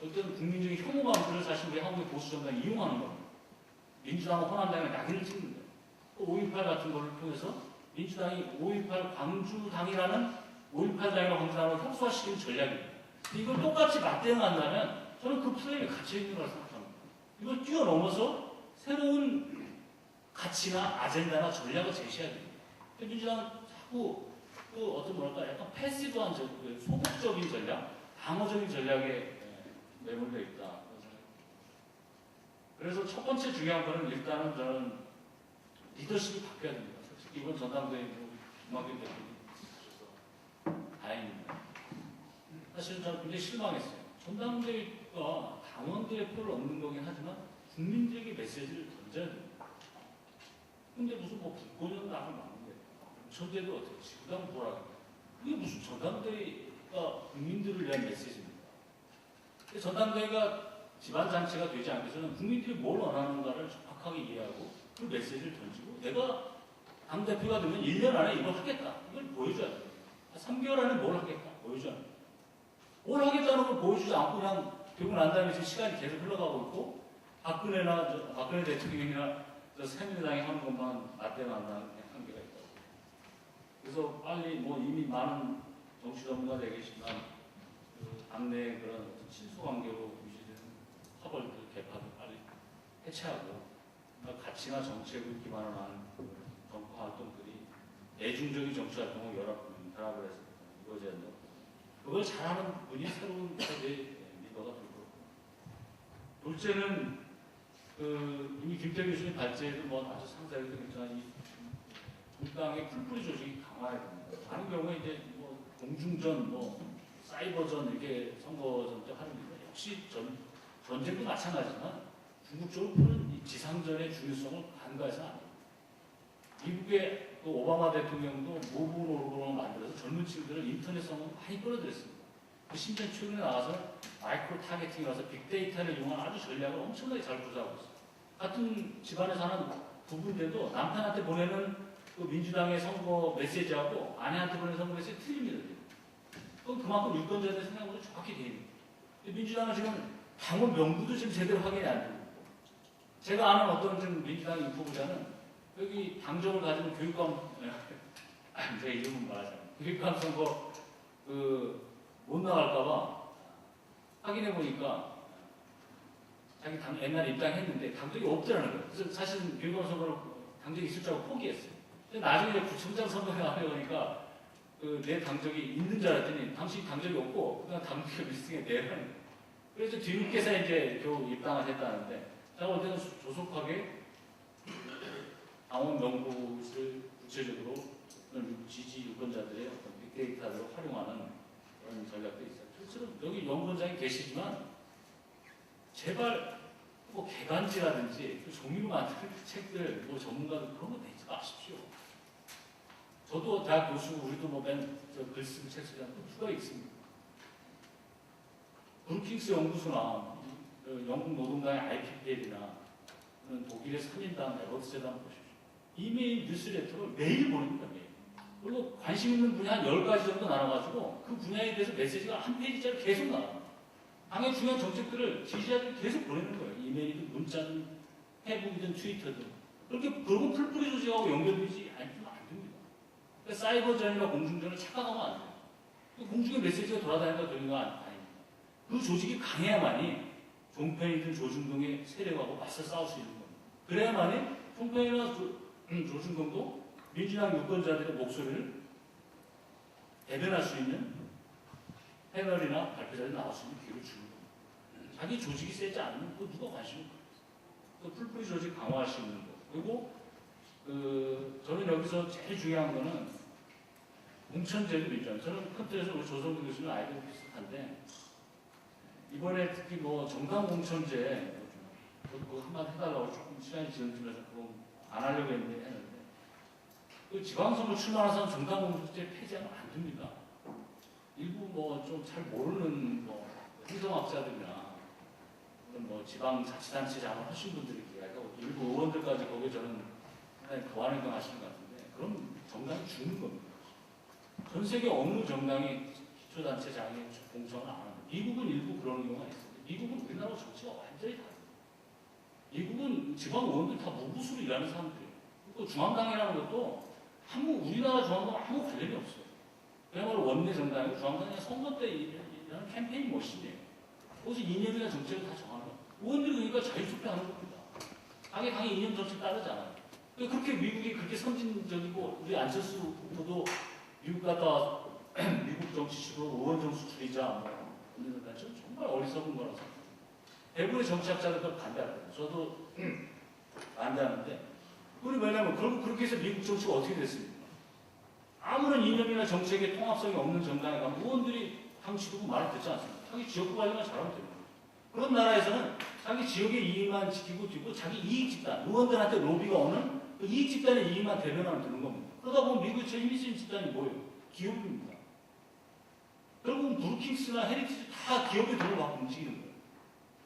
어떤 국민적인 혐오감들을 사실 우리 한국의 보수 정당이 이용하는 겁니다. 민주당과 호남당이 낙인을 찍는 거예요. 5.18 같은 거를 통해서 민주당이 5.18 광주당이라는 5.18당이라고 광주당으로 협소화시키는 전략입니다. 이걸 똑같이 맞대응한다면 저는 그 플레이에 갇혀있는 거라고 생각합니다. 이걸 뛰어넘어서 새로운 가치나 아젠다나 전략을 제시해야 됩니다. 민주당은 자꾸 그 어떤 뭐랄까 약간 패시브한 소극적인 전략, 방어적인 전략에 매몰되어 있다. 그래서 첫 번째 중요한 거는 일단은 저는 리더십이 바뀌어야 됩니다. 솔직히 이번 전당대회 김학균 대표님 하셔서 다행입니다. 사실은 저는 굉장히 실망했어요. 전당대회가 당원들의 표를 얻는 거긴 하지만 국민들에게 메시지를 던져야 됩니다. 근데 무슨 뭐 불꽃은 나를 막는데 전대도 어떻게 지구당 보라고 그게 무슨 전당대회가 국민들을 위한 메시지입니다. 전당대회가 집안잔치가 되지 않기 위해서는 국민들이 뭘 원하는가를 정확하게 이해하고 그 메시지를 던지고 내가 당대표가 되면 1년 안에 이걸 하겠다. 이걸 보여줘야 돼요. 3개월 안에 뭘 하겠다. 보여줘야 돼요. 뭘 하겠다는 걸 보여주지 않고 그냥 되고 난 다음에 지금 시간이 계속 흘러가고 있고 박근혜 대통령이나 새누리당이 하는 것만 맞대응한다는 한계가 있다고. 그래서 빨리 뭐 이미 많은 정치 전문가들 계시지만 그 당내의 그런 친소관계로 유지되는 파벌들, 개파들 빨리 해체하고 가치나 정책을 기반으로 하는 정파 활동들이 대중적인 정치 활동을 결합을 해서 이루어져야 된다고. 그걸 잘하는 분이 새로운 세대의 리더가 될 거고. 둘째는 이미 김태균 교수님 발제에도 뭐 아주 상세하게 되겠지만 이 불당의 풀뿌리 조직이 강화해야 됩니다. 많은 경우에 이제 뭐 공중전, 뭐 사이버전 이렇게 선거전 때 하는데 역시 전쟁도 마찬가지지만 궁극적으로 푸는 이 지상전의 중요성을 간과해서는 안 됩니다. 미국의 그 오바마 대통령도 모브 오르고를 만들어서 젊은 층들을 인터넷 선거로 많이 끌어들였습니다. 심지어 최근에 나와서 마이크로 타겟팅이라서 빅데이터를 이용한 아주 전략을 엄청나게 잘 구사하고 있습니다. 같은 집안에 사는 부부인데도 남편한테 보내는 그 민주당의 선거 메시지하고 아내한테 보내는 선거 메시지 틀립니다. 그건 그만큼 유권자들의 생각보다 정확히 돼 있는 거예요. 민주당은 지금 당원 명부도 지금 제대로 확인이 안 되고 있고 제가 아는 어떤 좀 민주당 후보자는 여기 당정을 가지고 교육감 제 이름은 말하자면 교육감 선거 못 나갈까봐 확인해 보니까 자기 옛날에 입당했는데 당적이 없더라는 거예요. 그래서 사실은 교육감 선거를 당적이 있을 줄 알고 포기했어요. 근데 나중에 구청장 선거에 나가보니까 내 당적이 있는 줄 알았더니 당시 당적이 없고 그냥 당적 리스팅에 내라는 거예요. 그래서 뒤늦게서 이제 겨우 입당을 했다는데 제가 볼 때는 조속하게 당원 명부를 구체적으로 지지 유권자들의 어떤 빅데이터를 활용하는 그런 전략도 있어요. 실제로 여기 연구원장이 계시지만 제발 뭐 개간지라든지 그 종이로 만드는 책들 뭐 전문가들 그런 거 내지 마십시오. 저도 대학 교수고 우리도 뭐 글 쓰고 책 쓰지 않고 누가 있습니다. 브루킹스 연구소나 영국 노동당의 IPPL이나 독일의 산인당, 에버트 재단 보십시오. 이메일 뉴스레터를 매일 보냅니다. 매일. 그리고 관심 있는 분야 한 10가지 정도 나눠가지고 그 분야에 대해서 메시지가 한 페이지짜리 계속 나와요. 당의 중요한 정책들을 지지자들이 계속 보내는 거예요. 이메일이든 문자든 페북이든 트위터든. 그러고 풀뿌리 조직하고 연결되지 않으면 안 됩니다. 그러니까 사이버전이나 공중전을 착각하면 안 돼요. 공중에 메시지가 돌아다닌다 되는 거 아닙니다. 그 조직이 강해야만이 종편이든 조중동의 세력하고 맞서 싸울 수 있는 겁니다. 그래야만이 종편이나 조중동도 민주당 유권자들의 목소리를 대변할 수 있는 패널이나 발표자들이 나올 수 있는 기회를 주는 겁니다. 자기 조직이 세지 않으면 그 누가 관심을 가져요. 풀뿌리 조직 강화할 수 있는 거. 그리고 저는 여기서 제일 중요한 거는 공천제도 있잖아요. 저는 큰 틀에서 우리 조성근 교수님 아이디어 비슷한데 이번에 특히 뭐 정당 공천제 그거 한마디 해달라고 조금 시간이 지연되면서 그거 안 하려고 했는데 그 지방선거 출마한 사람 정당 공천제 폐지하면 안 됩니다. 일부 뭐 좀 잘 모르는 뭐 행정학자들이나 뭐 지방자치단체장을 하신 분들이 이야기하고 일부 의원들까지 거기에 저는 상당히 거한 행동 하시는 것 같은데 그럼 정당이 죽는 겁니다. 전 세계 어느 정당이 기초단체장에 공천을 안 합니다. 미국은 일부 그런 경우가 있습니다. 정치가 완전히 다릅니다. 미국은 지방 의원들 다 무부수로 일하는 사람들이에요. 또 중앙당이라는 것도 우리나라 중앙당 아무 관련이 없어요. 그야말로 원내 정당이고 중앙당이 선거 때 이런 캠페인 머신이에요. 거기서 이념이나 정책을 다 정하는 거예요. 의원들이 그러니까 자유투표하는 겁니다. 당의 이념 정책 따르잖아요. 그렇게 미국이 그렇게 선진적이고 우리 안철수 후보도 미국 갔다 와서 미국 정치식으로 의원 정수 줄이자 정말 어리석은 거라서 대부분의 정치학자들 그걸 반대하거든요. 저도 반대하는데 그건 왜냐면 그렇게 해서 미국 정치가 어떻게 됐습니까? 아무런 이념이나 정책의 통합성이 없는 정당에 가면 의원들이 당 지도부 말을 듣지 않습니다. 자기 지역구 관리만 잘하면 됩니다. 그런 나라에서는 자기 지역의 이익만 지키고 뒤고 자기 이익 집단, 의원들한테 로비가 오는 그 이익 집단의 이익만 대변하면 되는 겁니다. 그러다 보면 미국의 제일 힘이 센 집단이 뭐예요? 기업입니다. 결국은 브루킹스나 헤리티지 다 기업의 돈을 받고 움직이는 거예요.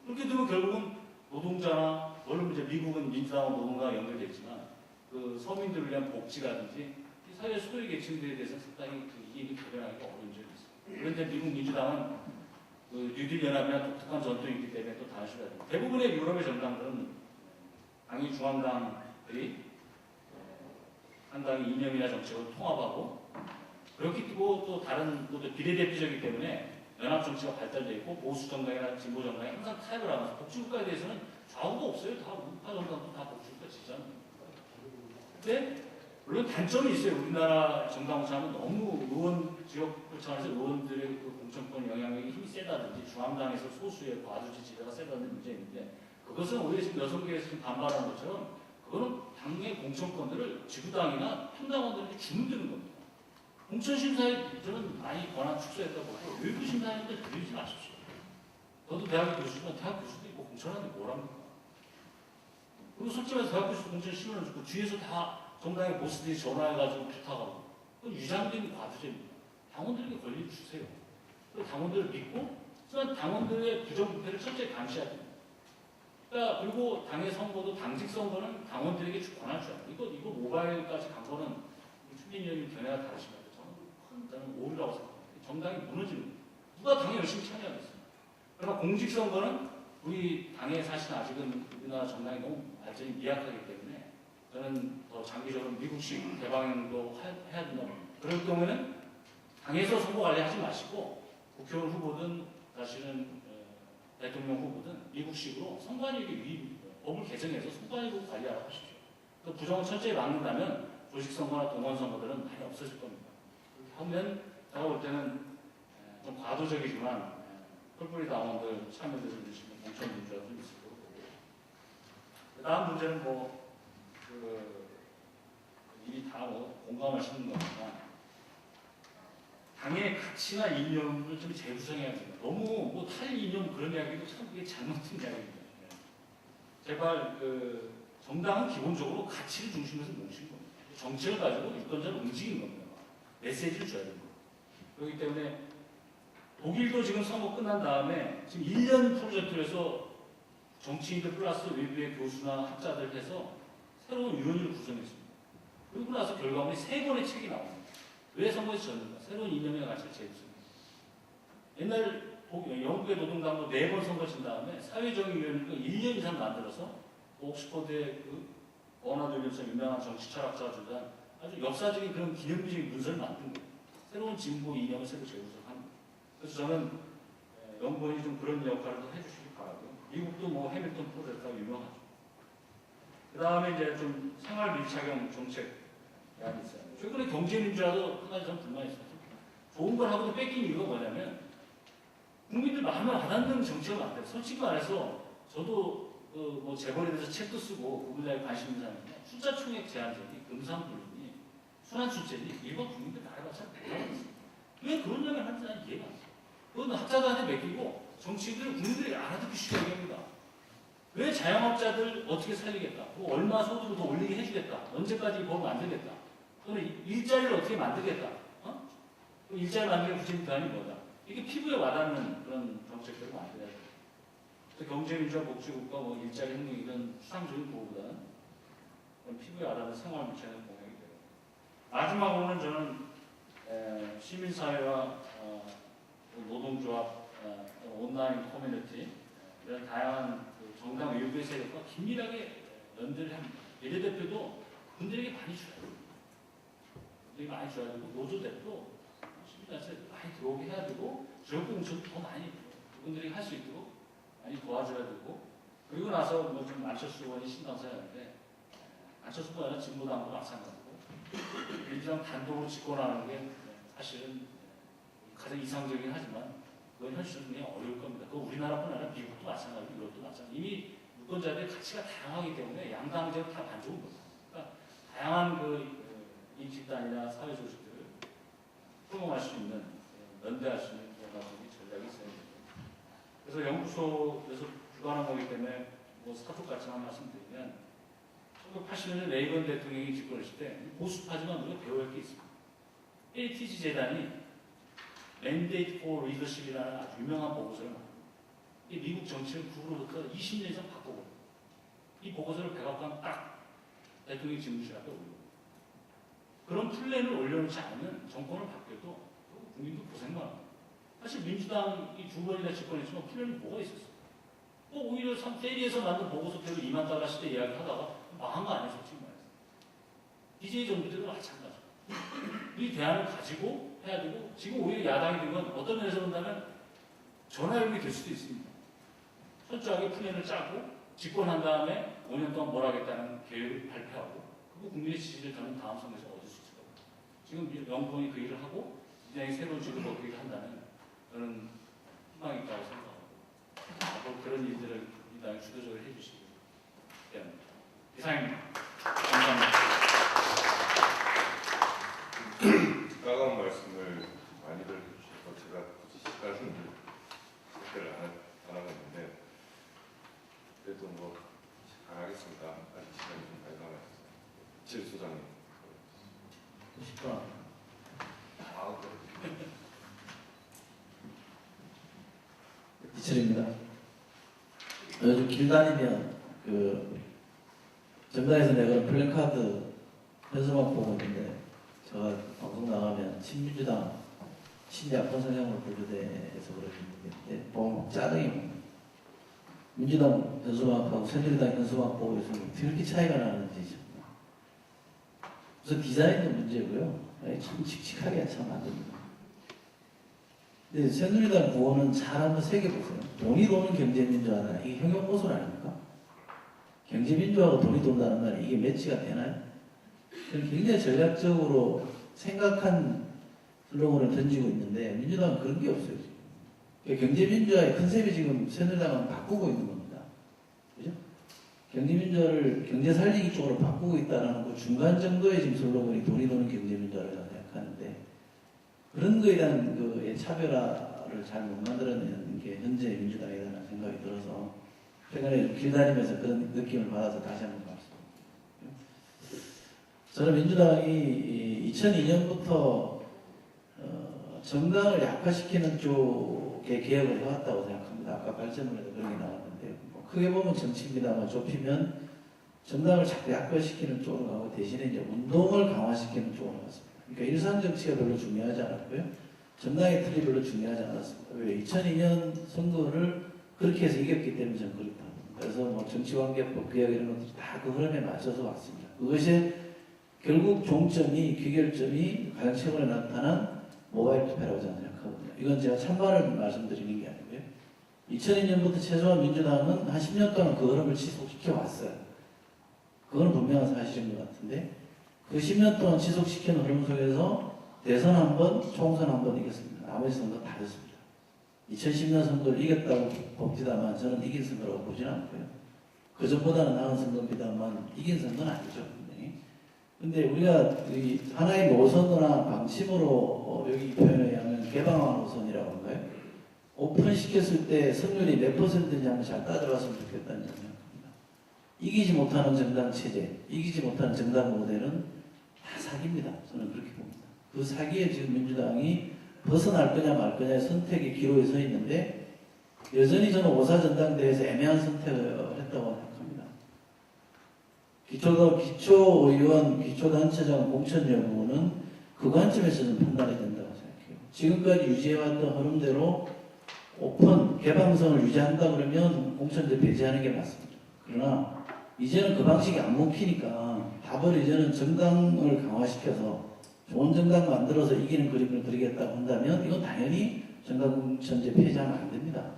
그렇게 되면 결국은 노동자나 물론 이제 미국은 민주당과 노동자가 연결됐지만 그 서민들을 위한 복지라든지 사회 소외 계층들에 대해서 상당히 그 이익을 대변하기가 어려운 점이 있습니다. 그런데 미국 민주당은 그 뉴딜 연합이나 독특한 전통이 있기 때문에 또 단순하다. 대부분의 유럽의 정당들은 당연히 중앙당들이 상당히 이념이나 정책을 통합하고 그렇기 때문에 또 다른 또 비례대표제이기 때문에 연합 정치가 발달되어 있고 보수 정당이나 진보 정당이 항상 타협을 하면서 복지국가에 대해서는 좌우도 없어요. 다 우파 정당도 다 복지국가 지지하는 거예요. 근데 물론 단점이 있어요. 우리나라 정당 구성하면 너무 의원 지역 구청에서 의원들의 그 공천권 영향력이 힘이 세다든지 중앙당에서 소수의 과도지 지배가 세다는 문제가 있는데 그것은 오히려 지금 여성계에서 지금 반발하는 것처럼 그거는 당의 공천권들을 지구당이나 평당원들에게 주면 되는 겁니다. 공천심사에 저는 많이 권한 축소했다고 보고 외부 심사위원들 들이지 마십시오. 저도 대학 교수지만 대학 교수도 있고 공천하는데 뭐랍니까? 그리고 솔직히 말해서 대학 교수도 공천 심의를 주고 뒤에서 다 정당의 보스들이 전화해가지고 부탁하고 그건 유장된 과도제입니다. 당원들에게 권리를 주세요. 그리고 당원들을 믿고 하지만 당원들의 부정부패를 철저히 감시해야 됩니다. 그러니까 그리고 당의 선거도 당직 선거는 당원들에게 권한을 줘야 돼요. 이거 모바일까지 간 거는 추민 의원님 견해가 다르시면 저는 오류라고 생각합니다. 정당이 무너지는 거예요. 누가 당에 열심히 참여하겠습니다. 그러나 공직선거는 우리 당의 사실은 아직은 우리나라 정당이 너무 발전이 미약하기 때문에 저는 더 장기적으로 미국식 대방도 해야 된다고 합니다. 그럴 경우에는 당에서 선거 관리하지 마시고 국회의원 후보든 사실은 대통령 후보든 미국식으로 선관위의 법을 개정해서 선관위로 관리하라고 하십시오. 그 부정을 철저히 막는다면 조직선거나 동원선거들은 많이 없어질 겁니다. 하면 제가 볼 때는 좀 과도적이지만 펄뿌리 당원들 참여들을 주시면 공천 민주화 좀 있을 거고. 그 다음 문제는 이미 다 공감하시는 거니까 당의 가치나 이념을 좀 재구성해야 됩니다. 너무 탈이념 그런 이야기도 참 그게 잘못된 이야기입니다. 제발 정당은 기본적으로 가치를 중심에서 뭉친 겁니다. 정책을 가지고 유권자를 움직이는 겁니다. 메시지를 줘야 됩니다. 그렇기 때문에 독일도 지금 선거 끝난 다음에 지금 1년 프로젝트를 해서 정치인들 플러스 외부의 교수나 학자들 해서 새로운 위원회를 구성했습니다. 그리고 나서 결과물이 3권의 책이 나옵니다. 왜 선거에서 졌는가? 새로운 이념의 가치를 재구성했습니다. 옛날 영국의 노동당도 4번 선거 친 다음에 사회정의위원회가 1년 이상 만들어서 옥스퍼드의 버나드 윌리엄슨 유명한 정치 철학자가 주장 아주 역사적인 그런 기념비적인 문서를 만든 거예요. 새로운 진보 이념을 새로 재구성하는 거예요. 그래서 저는 연구원이 좀 그런 역할을 좀 해주시기 바라고요. 미국도 해밀턴 프로젝트가 유명하죠. 그 다음에 이제 좀 생활 밀착형 정책 제안이 있어요. 최근에 경제민주화도 한 가지 좀 불만이 있어요. 좋은 걸 하고도 뺏긴 이유가 뭐냐면 국민들 마음에 와닿는 정책을 만들어요. 솔직히 말해서 저도 재벌에 대해서 책도 쓰고 그 분야에 관심 있는 사람인데 숫자 총액 제한제니 금상불림이 순환출제니 일반 국민들 말해봐서 몰라봤어요. 왜 그런 이야기를 하는지 난 이해가 안 돼요. 그건 학자들한테 맡기고 정치인들 국민들이 알아듣기 쉽게 얘기합니다. 왜 자영업자들 어떻게 살리겠다. 얼마 소득을 더 올리게 해주겠다. 언제까지 법 만들겠다. 또는 일자리를 어떻게 만들겠다. 일자리 만드는 구체적인 대안이 뭐다. 이게 피부에 와닿는 그런 정책들을 만들어야 돼요. 경제민주화 복지국가 일자리 행동 이런 추상적인 보호보다는 피부에 와닿는 생활 밀착의 공약이 돼요. 마지막으로는 저는 시민사회와 노동조합, 온라인 커뮤니티 이런 다양한 그 정당 외부의 세력과 긴밀하게 연대를 합니다. 비례대표도 그분들에게 많이 줘야 돼요. 그분들에게 많이 줘야 되고 노조대표 시민단체 많이 들어오게 해야 되고 지역공천도 더 많이 그분들이 할 수 있도록 많이 도와줘야 되고 그리고 나서 뭐 좀 안철수 의원이 신당사였는데 안철수 의원은 진보당도 마찬가지고 민주당 단독으로 집권하는 게 사실은 가장 이상적이긴 하지만 그건 현실은 그냥 어려울 겁니다. 그 우리나라뿐 아니라 미국도 마찬가지고 유럽도 마찬가지고 이미 유권자들의 가치가 다양하기 때문에 양당제로 다 만족은 못합니다. 그러니까 다양한 그 인식단이나 사회 조직들을 포용할 수 있는 연대할 수 있는 그런 전략이 있어야 됩니다. 그래서 연구소에서 주관한 거기 때문에 뭐 사족 같지만 말씀드리면 1980년에 레이건 대통령이 집권했을 때 보수파지만 우리가 배워야 할 게 있습니다. ATG 재단이 Mandate for Leadership이라는 아주 유명한 보고서를 만듭니다. 이 미국 정치를 그 후로부터 20년 이상 바꾸고 이 보고서를 백악관 딱 대통령 집무실 앞에 올리고 그런 플랜을 올려놓지 않으면 정권을 바뀌어도 국민도 고생만 합니다. 사실 민주당이 두 번이나 집권했지만 플랜이 뭐가 있었어요? 또 오히려 세리에서 만든 보고서대로 2만 달러 시대 이야기 하다가 망한 거 아니에요, 솔직히 말해서. DJ 정부 때도 마찬가지고. 이 대안을 가지고 해야 되고, 지금 오히려 야당이 된 건 어떤 면에서 본다면 전화위복이 될 수도 있습니다. 철저하게 플랜을 짜고, 집권한 다음에 5년 동안 뭘 하겠다는 계획을 발표하고, 그리고 국민의 지지를 저는 다음 선거에서 얻을 수 있을 겁니다. 지금 영통이 그 일을 하고, 민주당이 새로운 지도를 얻기를 한다는 저는 희망이 있다고 생각합니다. 앞으로 그런 일들을 민주당이 주도적으로 해주시기 바랍니다. 이상입니다. 감사합니다. 따가운 말씀을 많이들 해주셔서 제가 굳이 시간을 택배를 안 하고 있는데 그래도 뭐 안 하겠습니다. 아직 시간이 좀 많이 남아있어요. 질 소장님. 10분. 아, 네. 이철입니다. 요즘 길 다니면 그 정당에서 내가 플래카드 현수막 보고 있는데 제가 방송 나가면 친민주당 신약권 성향으로 분류돼서 그러는데 보면 짜증이 납니다. 민주당 현수막하고 새누리당 현수막 보고 있으면 어떻게 이렇게 차이가 나는지 우선 디자인도 문제고요. 참 칙칙하게 참 안 됩니다. 근데 새누리당 구호는 잘 한번 새겨보세요. 돈이 도는 경제민주화는 이게 형용모순 아닙니까? 경제민주화하고 돈이 돈다는 말이 이게 매치가 되나요? 굉장히 전략적으로 생각한 슬로건을 던지고 있는데 민주당은 그런 게 없어요. 지금. 그러니까 경제민주화의 컨셉이 지금 새누리당은 바꾸고 있는 겁니다. 그죠? 경제민주화를 경제 살리기 쪽으로 바꾸고 있다는 그 중간 정도의 지금 슬로건이 돈이 도는 경제민주화를 생각하는데 그런 거에 대한 그 차별화를 잘 못 만들어내는 게 현재 민주당이라는 생각이 들어서 최근에 길 다니면서 그런 느낌을 받아서 다시 한번 말씀드립니다. 저는 민주당이 2002년부터 정당을 약화시키는 쪽에 개혁을 해왔다고 생각합니다. 아까 발전문에도 그런 게 나왔는데 뭐 크게 보면 정치입니다만 좁히면 정당을 자꾸 약화시키는 쪽으로 가고 대신에 이제 운동을 강화시키는 쪽으로 갔습니다. 그러니까 일상 정치가 별로 중요하지 않았고요. 정당의 틀이 별로 중요하지 않았습니다. 왜 2002년 선거를 그렇게 해서 이겼기 때문에 저는 그렇다. 그래서 뭐 정치관계법 개혁 이런 것들이 다 그 흐름에 맞춰서 왔습니다. 그것이 결국 종점이 귀결점이 가장 최근에 나타난 모바일 투표라고 저는 생각하거든요. 이건 제가 찬반을 말씀드리는 게 아니고요. 2002년부터 최소한 민주당은 한 10년 동안 그 흐름을 지속시켜 왔어요. 그건 분명한 사실인 것 같은데 그 10년 동안 지속시키는 흐름 속에서 대선 한 번, 총선 한 번 이겼습니다. 나머지 선거 다 졌습니다. 2010년 선거를 이겼다고 봅디다만 저는 이긴 선거라고 보지는 않고요. 그 전보다는 나은 선거입니다만 이긴 선거는 아니죠. 분명히. 근데 우리가 하나의 노선이나 방침으로 여기 표현에 의하면 개방화 노선이라고 한가요? 오픈시켰을 때 승률이 몇 %인지 한번 잘 따져봤으면 좋겠다는 생각합니다. 이기지 못하는 정당 체제, 이기지 못하는 정당 모델은 다 사기입니다. 저는 그렇게 봅니다. 그 사기에 지금 민주당이 벗어날 거냐 말 거냐의 선택의 기로에 서 있는데 여전히 저는 5.4 전당대회에서 애매한 선택을 했다고 생각합니다. 기초의원, 기초단체장 공천 여부는 그 관점에서는 판단이 된다고 생각해요. 지금까지 유지해왔던 흐름대로 오픈 개방성을 유지한다 그러면 공천제 배제하는 게 맞습니다. 그러나 이제는 그 방식이 안 먹히니까 답을 이제는 정당을 강화시켜서 좋은 정당 만들어서 이기는 그림을 그리겠다고 한다면 이건 당연히 정당 공천제 폐지하면 안 됩니다.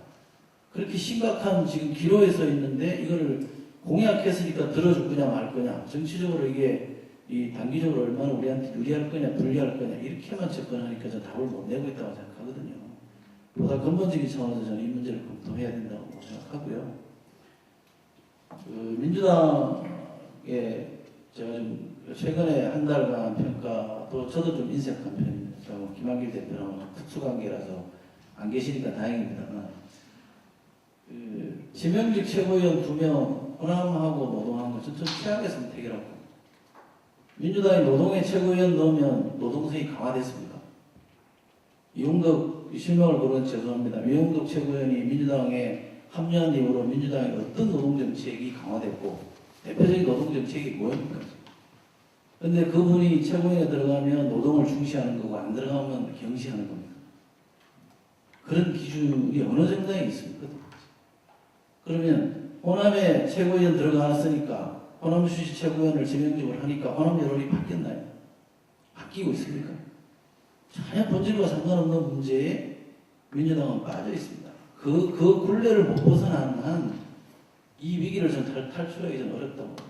그렇게 심각한 지금 기로에 서 있는데 이거를 공약했으니까 들어줄 거냐 말 거냐, 정치적으로 이게 이 단기적으로 얼마나 우리한테 유리할 거냐 불리할 거냐 이렇게만 접근하니까 저 답을 못 내고 있다고 생각하거든요. 보다 근본적인 차원에서 저는 이 문제를 검토해야 된다고 생각하고요. 그 민주당의 제가 좀 최근에 한 달간 평가도 저도 좀 인색한 편입니다. 김한길 대표랑 특수관계라서 안 계시니까 다행입니다만 그 지명직 최고위원 2명 호남하고 노동하고 전 최악의 선택이라고. 민주당이 노동의 최고위원 넣으면 노동성이 강화됐습니까? 이용덕 실명을 거론 죄송합니다. 이용덕 최고위원이 민주당에 합류한 이후로 민주당의 어떤 노동정책이 강화됐고 대표적인 노동정책이 뭐입니까? 근데 그분이 최고위원에 들어가면 노동을 중시하는 거고 안 들어가면 경시하는 겁니다. 그런 기준이 어느 정당에 있습니까? 그러면 호남에 최고위원 들어갔으니까 호남 출신 최고위원을 지명직으로 하니까 호남 여론이 바뀌었나요? 바뀌고 있습니까? 전혀 본질과 상관없는 문제에 민주당은 빠져 있습니다. 그 굴레를 못 벗어나는 한 이 위기를 전 탈출하기 전 어렵다고 봅니다.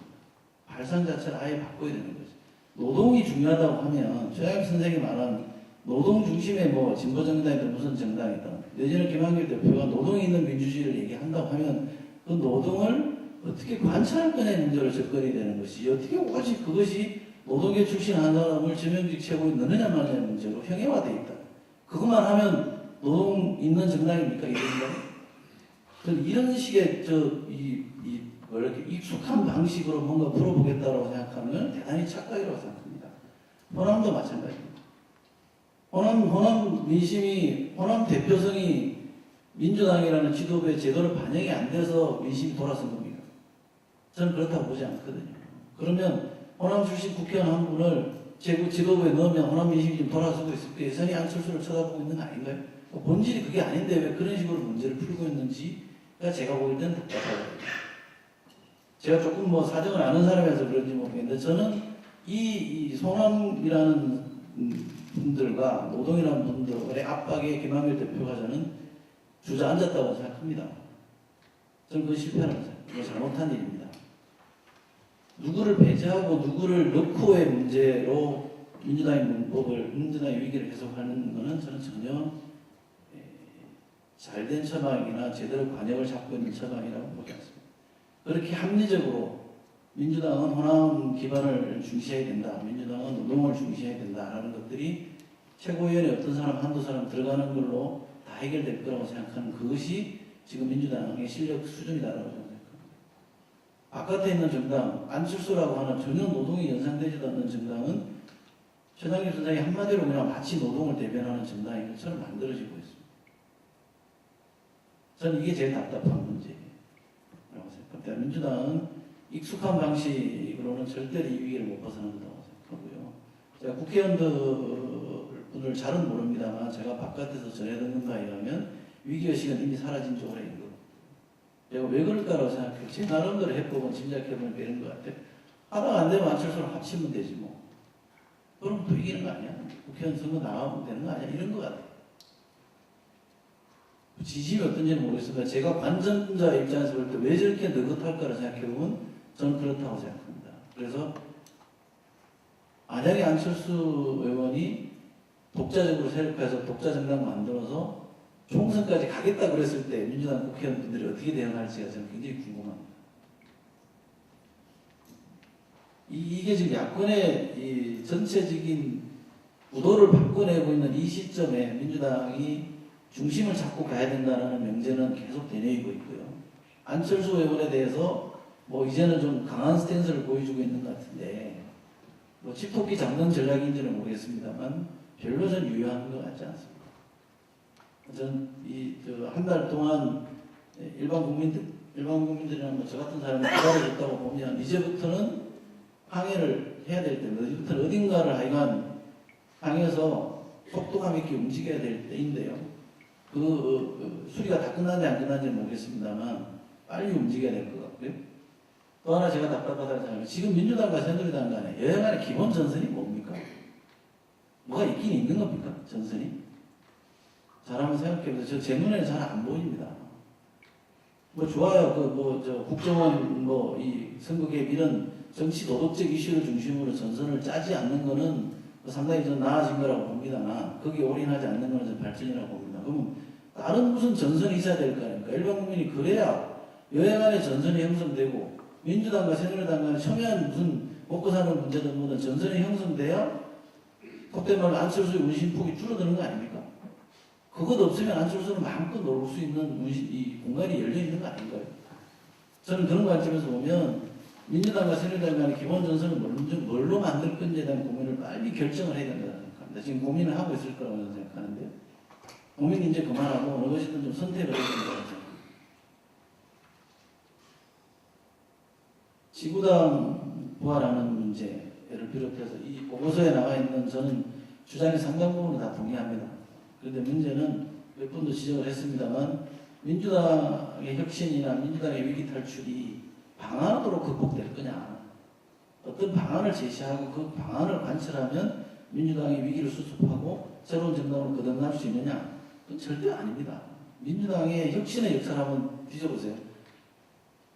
발상 자체를 아예 바꿔야 되는 거죠. 노동이 중요하다고 하면 최양희 선생이 말한 노동 중심의 뭐 진보 정당이든 무슨 정당이든 내지는 김한길 대표가 노동이 있는 민주주의를 얘기한다고 하면 그 노동을 어떻게 관찰할 거냐의 문제로 접근이 되는 것이 어떻게 오직 그것이 노동계 출신 한 사람을 지명직 최고에 넣느냐 마느냐의 문제로 형해화되어 있다. 그것만 하면 노동 있는 정당입니까? 이런 식의 이렇게 익숙한 방식으로 뭔가 풀어보겠다고 생각하면 대단히 착각이라고 생각합니다. 호남도 마찬가지입니다. 호남 민심이, 호남 대표성이 민주당이라는 지도부의 제도로 반영이 안 돼서 민심이 돌아선 겁니다. 저는 그렇다고 보지 않거든요. 그러면 호남 출신 국회의원 한 분을 지도부에 넣으면 호남 민심이 좀 돌아서고 있을 때 예선이 안철수를 쳐다보고 있는 거 아닌가요? 본질이 그게 아닌데 왜 그런 식으로 문제를 풀고 있는지가 제가 보일 때는 답답하거든요. 제가 조금 뭐 사정을 아는 사람이라서 그런지 모르겠는데 저는 이 소남이라는 분들과 노동이라는 분들의 압박에 김한길 대표가 저는 주저앉았다고 생각합니다. 저는 그건 실패라고 생각합니다. 잘못한 일입니다. 누구를 배제하고 누구를 넣고의 문제로 민주당의 위기를 해석하는 것은 저는 전혀 잘된 처방이나 제대로 관역을 잡고 있는 처방이라고 보지 않습니다. 그렇게 합리적으로 민주당은 호남 기반을 중시해야 된다. 민주당은 노동을 중시해야 된다라는 것들이 최고위원회 어떤 사람 한두 사람 들어가는 걸로 다 해결될 거라고 생각하는 그것이 지금 민주당의 실력 수준이다라고 생각합니다. 바깥에 있는 정당, 안철수라고 하는 전혀 노동이 연상되지도 않는 정당은 최상길 선생이 한마디로 그냥 마치 노동을 대변하는 정당인 것처럼 만들어지고 있습니다. 저는 이게 제일 답답한 문제라고 생각합니다. 민주당은 익숙한 방식으로는 절대로 이 위기를 못 벗어난다고 생각하고요. 제가 국회의원들을 잘은 모릅니다만 제가 바깥에서 전해 듣는 바에 의하면 위기의식은 이미 사라진 지 오래인 거. 제가 왜 그럴까라고 생각해요. 제 나름대로 해보고 짐작해보니까 이런 것 같아요. 하다가 안 되면 안철수랑 합치면 되지 뭐. 그럼 또 이기는 거 아니야? 국회의원 선거 나가면 되는 거 아니야? 이런 것 같아요. 지지율이 어떤지는 모르겠습니다. 제가 관전자 입장에서 볼 때 왜 저렇게 느긋할까를 생각해보면 저는 그렇다고 생각합니다. 그래서 만약에 안철수 의원이 독자적으로 세력화해서 독자 정당 만들어서 총선까지 가겠다 그랬을 때 민주당 국회의원들이 어떻게 대응할지가 저는 굉장히 궁금합니다. 이게 지금 야권의 이 전체적인 구도를 바꿔내고 있는 이 시점에 민주당이 중심을 잡고 가야 된다는 명제는 계속 되뇌이고 있고요. 안철수 의원에 대해서 뭐 이제는 좀 강한 스탠스를 보여주고 있는 것 같은데 뭐 칩토끼 잡는 전략인지는 모르겠습니다만 별로 전 유효한 것 같지 않습니다. 저는 한 달 동안 일반 국민들이나 뭐 저 같은 사람이 기다려줬다고 보면 이제부터는 항해를 해야 될 때입니다. 이제부터는 어딘가를 하여간 항해서 속도감 있게 움직여야 될 때인데요. 수리가 다 끝났는지 안 끝났는지 모르겠습니다만 빨리 움직여야 될 것 같고요. 또 하나 제가 답답하다는 생각은 지금 민주당과 새누리당 간에 여야 간의 기본 전선이 뭡니까? 뭐가 있긴 있는 겁니까? 전선이? 잘 한번 생각해보세요. 제 눈에는 잘 안 보입니다. 뭐 좋아요. 국정원 이 선거 개입 이런 정치 도덕적 이슈를 중심으로 전선을 짜지 않는 거는 상당히 좀 나아진 거라고 봅니다만 거기에 올인하지 않는 거는 좀 발전이라고 봅니다. 그럼 다른 무슨 전선이 있어야 될 거 아닙니까? 일반 국민이 그래야 여야 간의 전선이 형성되고 민주당과 새누리당 간에 첨예한 무슨 먹고 사는 문제든 뭐든 전선이 형성돼야 그때 말 안철수의 운신폭이 줄어드는 거 아닙니까? 그것 없으면 안철수는 마음껏 놀 수 있는 이 공간이 열려 있는 거 아닌가요? 저는 그런 관점에서 보면 민주당과 새누리당 간의 기본 전선을 뭘로 만들 건지에 대한 고민을 빨리 결정을 해야 된다고 생각합니다. 지금 고민을 하고 있을 거라고 저는 생각하는데요. 고민 이제 그만하고 어느 것이든 좀 선택을 해야 된다고 생각합니다. 지구당 부활하는 문제를 비롯해서 이 보고서에 나와 있는 저는 주장이 상당 부분은 다 동의합니다. 그런데 문제는 몇 번도 지적을 했습니다만 민주당의 혁신이나 민주당의 위기 탈출이 방안으로 극복될 거냐. 어떤 방안을 제시하고 그 방안을 관철하면 민주당이 위기를 수습하고 새로운 정당으로 거듭날 수 있느냐. 그건 절대 아닙니다. 민주당의 혁신의 역사를 한번 뒤져보세요.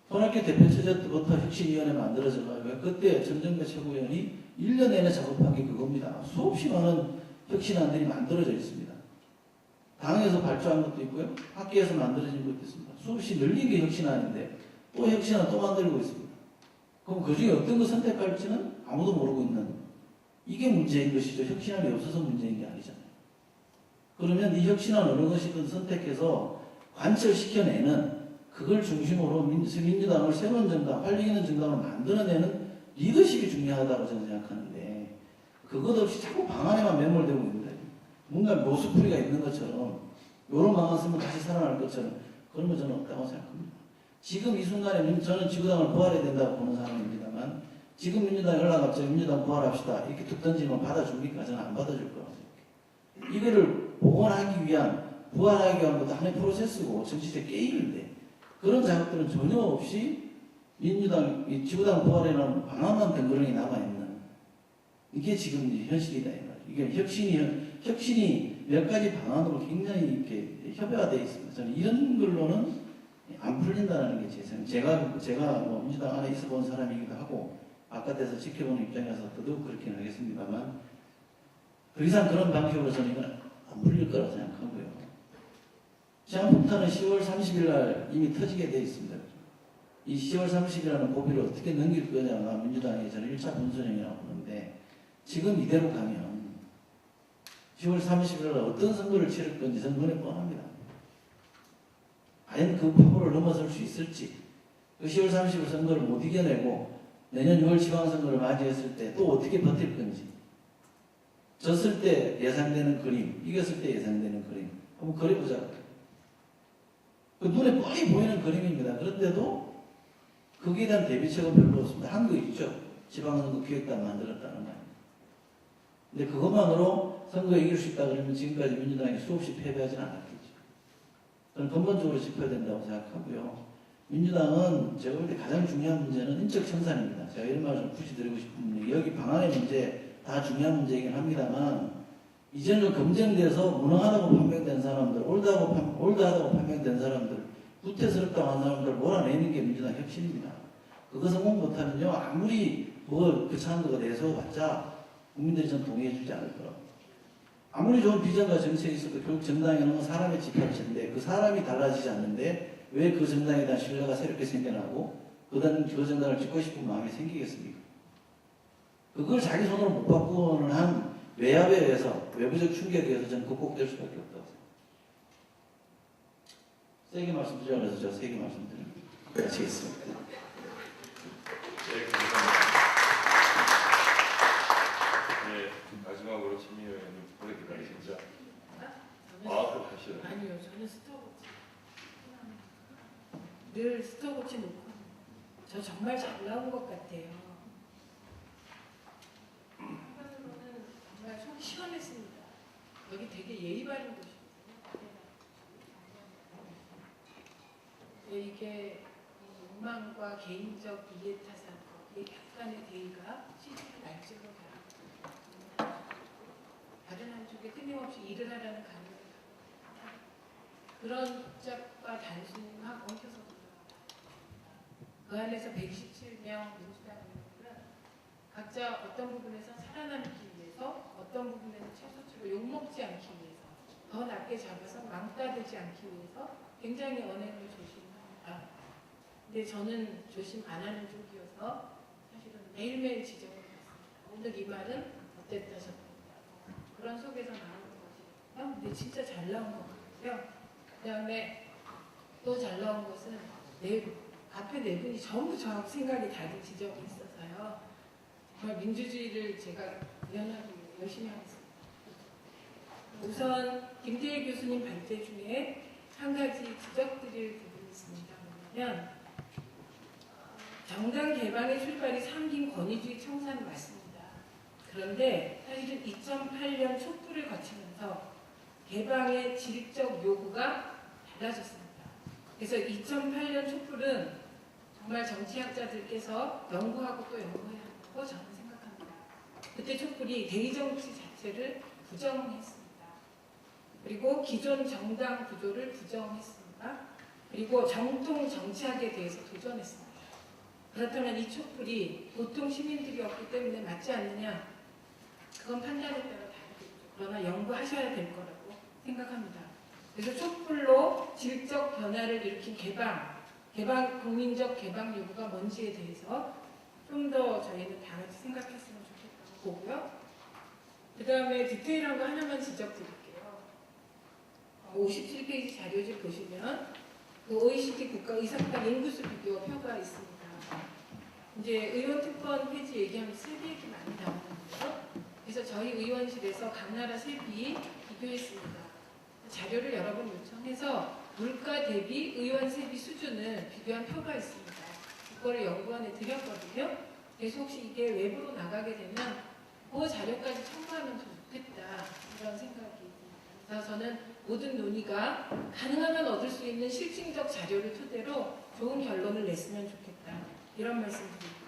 손학규 대표 체제 때부터 혁신위원회 만들어져가지고 그때 전정배 최고위원이 1년 내내 작업한 게 그겁니다. 수없이 많은 혁신안들이 만들어져 있습니다. 당에서 발주한 것도 있고요. 학계에서 만들어진 것도 있습니다. 수없이 늘린 게 혁신안인데 또 혁신안 또 만들고 있습니다. 그럼 그중에 어떤 거 선택할지는 아무도 모르고 있는 이게 문제인 것이죠. 혁신안이 없어서 문제인 게 아니잖아요. 그러면 이 혁신안 어느 것이든 선택해서 관철시켜내는 그걸 중심으로 민주당을 새로운 정당, 활력 있는 정당을 만들어내는 리더십이 중요하다고 저는 생각하는데 그것 없이 자꾸 방안에만 매몰되고 있는데 뭔가 모수풀이가 있는 것처럼 이런 방안 쓰면 다시 살아날 것처럼 그런 건 저는 없다고 생각합니다. 지금 이 순간에 저는 지구당을 부활해야 된다고 보는 사람입니다만 지금 민주당이 올라갑자기 민주당 부활합시다 이렇게 툭 던지면 받아줍니까? 저는 안 받아줄 거라고 생각해요. 이거를 복원하기 위한 부활하기 위한 것도 하나의 프로세스고 정치적 게임인데 그런 작업들은 전혀 없이 민주당, 지구당 부활이라는 방안만 덩그러니 남아있는 이게 지금 현실이다. 이게 혁신이 몇 가지 방안으로 굉장히 이렇게 협의화되어 있습니다. 저는 이런 걸로는 안 풀린다는 게 제 생각. 제가 민주당 안에 있어 본 사람이기도 하고 바깥에서 지켜보는 입장에서 더더욱 그렇게 하겠습니다만 더 이상 그런 방식으로 저는 이건 안 풀릴 거라고 생각하고요. 시한폭탄은 10월 30일 날 이미 터지게 되어 있습니다. 이 10월 30일이라는 고비를 어떻게 넘길 거냐가 민주당의 저는 1차 본선행이라고 보는데 지금 이대로 가면 10월 30일 날 어떤 선거를 치를 건지 저는 눈에 뻔합니다. 과연 그 파고를 넘어설 수 있을지 그 10월 30일 선거를 못 이겨내고 내년 6월 지방선거를 맞이했을 때 또 어떻게 버틸 건지 졌을 때 예상되는 그림, 이겼을 때 예상되는 그림 한번 그려보자고요. 그 눈에 뻔히 보이는 그림입니다. 그런데도 거기에 대한 대비책은 별로 없습니다. 한 거 있죠. 지방선거 기획단 만들었다는 거. 근데 그것만으로 선거에 이길 수 있다 그러면 지금까지 민주당이 수없이 패배하지는 않았겠죠. 저는 근본적으로 짚어야 된다고 생각하고요. 민주당은 제가 볼 때 가장 중요한 문제는 인적 청산입니다. 제가 이런 말을 좀 굳이 드리고 싶은 게 여기 방안의 문제 다 중요한 문제이긴 합니다만 이제는 검증돼서 무능하다고 판명된 사람들, 올드하다고 판명된 사람들, 구태스럽다고 한 사람들 몰아내는 게 민주당 혁신입니다. 그거 성공 못하면요 아무리 거창한 거가 내세워봤자 국민들이 전 동의해주지 않을 거라고. 아무리 좋은 비전과 정책이 있어도 결국 정당이라는 건 사람의 집합체인데 그 사람이 달라지지 않는데 왜 그 정당에 대한 신뢰가 새롭게 생겨나고 그 정당을 찍고 싶은 마음이 생기겠습니까? 그걸 자기 손으로 못 바꾸는 한 외압에 의해서 외부적 충격에 의해서 저는 극복될 수밖에 없다고 생각합니다. 세게 말씀드리라고 해서 제가 세게 말씀드립니다. 마치겠습니다. 네, 감사합니다. 네, 마지막으로 진미 의원님 오래 기다리십니다. 마음껏 하시죠. 아니요, 저는 스톱워치. 늘 스톱워치 놓고 저 정말 잘 나온 것 같아요. 한편으로는 정말 속 시원했습니다. 여기 되게 예의 바른 곳이거든요. 이게 이 욕망과 개인적 이해타산, 이 약간의 대의가 시집을 날지로 다른 한쪽에 끊임없이 일을 하라는 강요를 그런 복잡과 단순함 엉켜서 돌아갑니다. 그 안에서 127명 민주당 의원들은 각자 어떤 부분에서 살아남기 위해서, 어떤 부분에서 최소치로 욕먹지 않기 위해서, 더 낮게 잡아서 망가되지 않기 위해서 굉장히 언행을 조심합니다. 근데 저는 조심 안 하는 쪽이어서 사실은 매일매일 지적을 받습니다. 오늘 이 말은 어땠다 싶습니다. 그런 속에서 나오는 것이거든요. 근데 진짜 잘 나온 것 같고요. 그 다음에 또 잘 나온 것은 앞에 네 분이 전부 저하고 생각이 다른 지적이 있어서요. 정말 민주주의를 제가 구현하기 위해 열심히 하겠습니다. 우선 김태희 교수님 발제 중에 한 가지 지적드릴 부분이 있습니다. 뭐냐면 정당 개방의 출발이 삼긴 권위주의 청산 맞습니다. 그런데 사실은 2008년 촛불을 거치면서 개방의 질적 요구가 달라졌습니다. 그래서 2008년 촛불은 정말 정치학자들께서 연구하고 또 연구해야 한다고 저는 생각합니다. 그때 촛불이 대의정치 자체를 부정했습니다. 그리고 기존 정당 구조를 부정했습니다. 그리고 정통 정치학에 대해서 도전했습니다. 그렇다면 이 촛불이 보통 시민들이었기 때문에 맞지 않느냐? 그건 판단에 따라 다르겠죠. 그러나 연구하셔야 될 거라고 생각합니다. 그래서 촛불로 질적 변화를 일으킨 국민적 개방 요구가 뭔지에 대해서 좀 더 저희는 다 같이 생각했으면 좋겠다고 보고요. 그 다음에 디테일한 거 하나만 지적드릴게요. 57페이지 자료를 보시면 그 OECD 국가 의사당 인구수 비교 표가 있습니다. 이제 의원 특권 폐지 얘기하면 세비 얘기 많이 나오는데요. 그래서 저희 의원실에서 각 나라 세비 비교했습니다. 자료를 여러 번 요청해서 물가 대비 의원 세비 수준을 비교한 표가 있습니다. 그거를 연구원에 드렸거든요. 그래서 혹시 이게 외부로 나가게 되면 그 자료까지 첨부하면 좋겠다 이런 생각이 듭니다. 그래서 저는 모든 논의가 가능하면 얻을 수 있는 실증적 자료를 토대로 좋은 결론을 냈으면 좋겠다 이런 말씀 드립니다.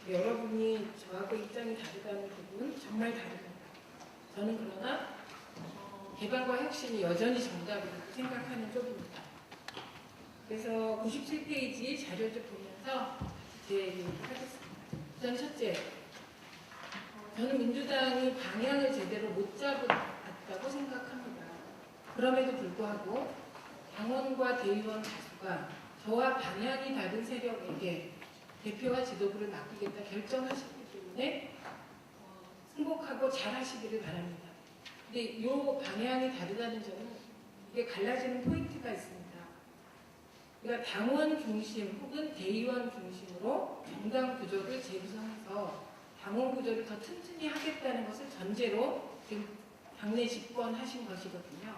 여러분이 저하고 입장이 다르다는 부분 정말 다릅니다. 저는 그러나 개방과 혁신이 여전히 정답이라고 생각하는 쪽입니다. 그래서 97페이지 자료를 보면서 제 얘기를 하겠습니다. 우선 첫째, 저는 민주당이 방향을 제대로 못 잡았다고 생각합니다. 그럼에도 불구하고 당원과 대의원 다수가 저와 방향이 다른 세력에게 대표와 지도부를 맡기겠다 결정하셨기 때문에 승복하고 잘하시기를 바랍니다. 근데 이 방향이 다르다는 점은 이게 갈라지는 포인트가 있습니다. 그러니까 당원 중심 혹은 대의원 중심으로 정당 구조를 재구성해서 당원 구조를 더 튼튼히 하겠다는 것을 전제로 지금 당내 집권하신 것이거든요.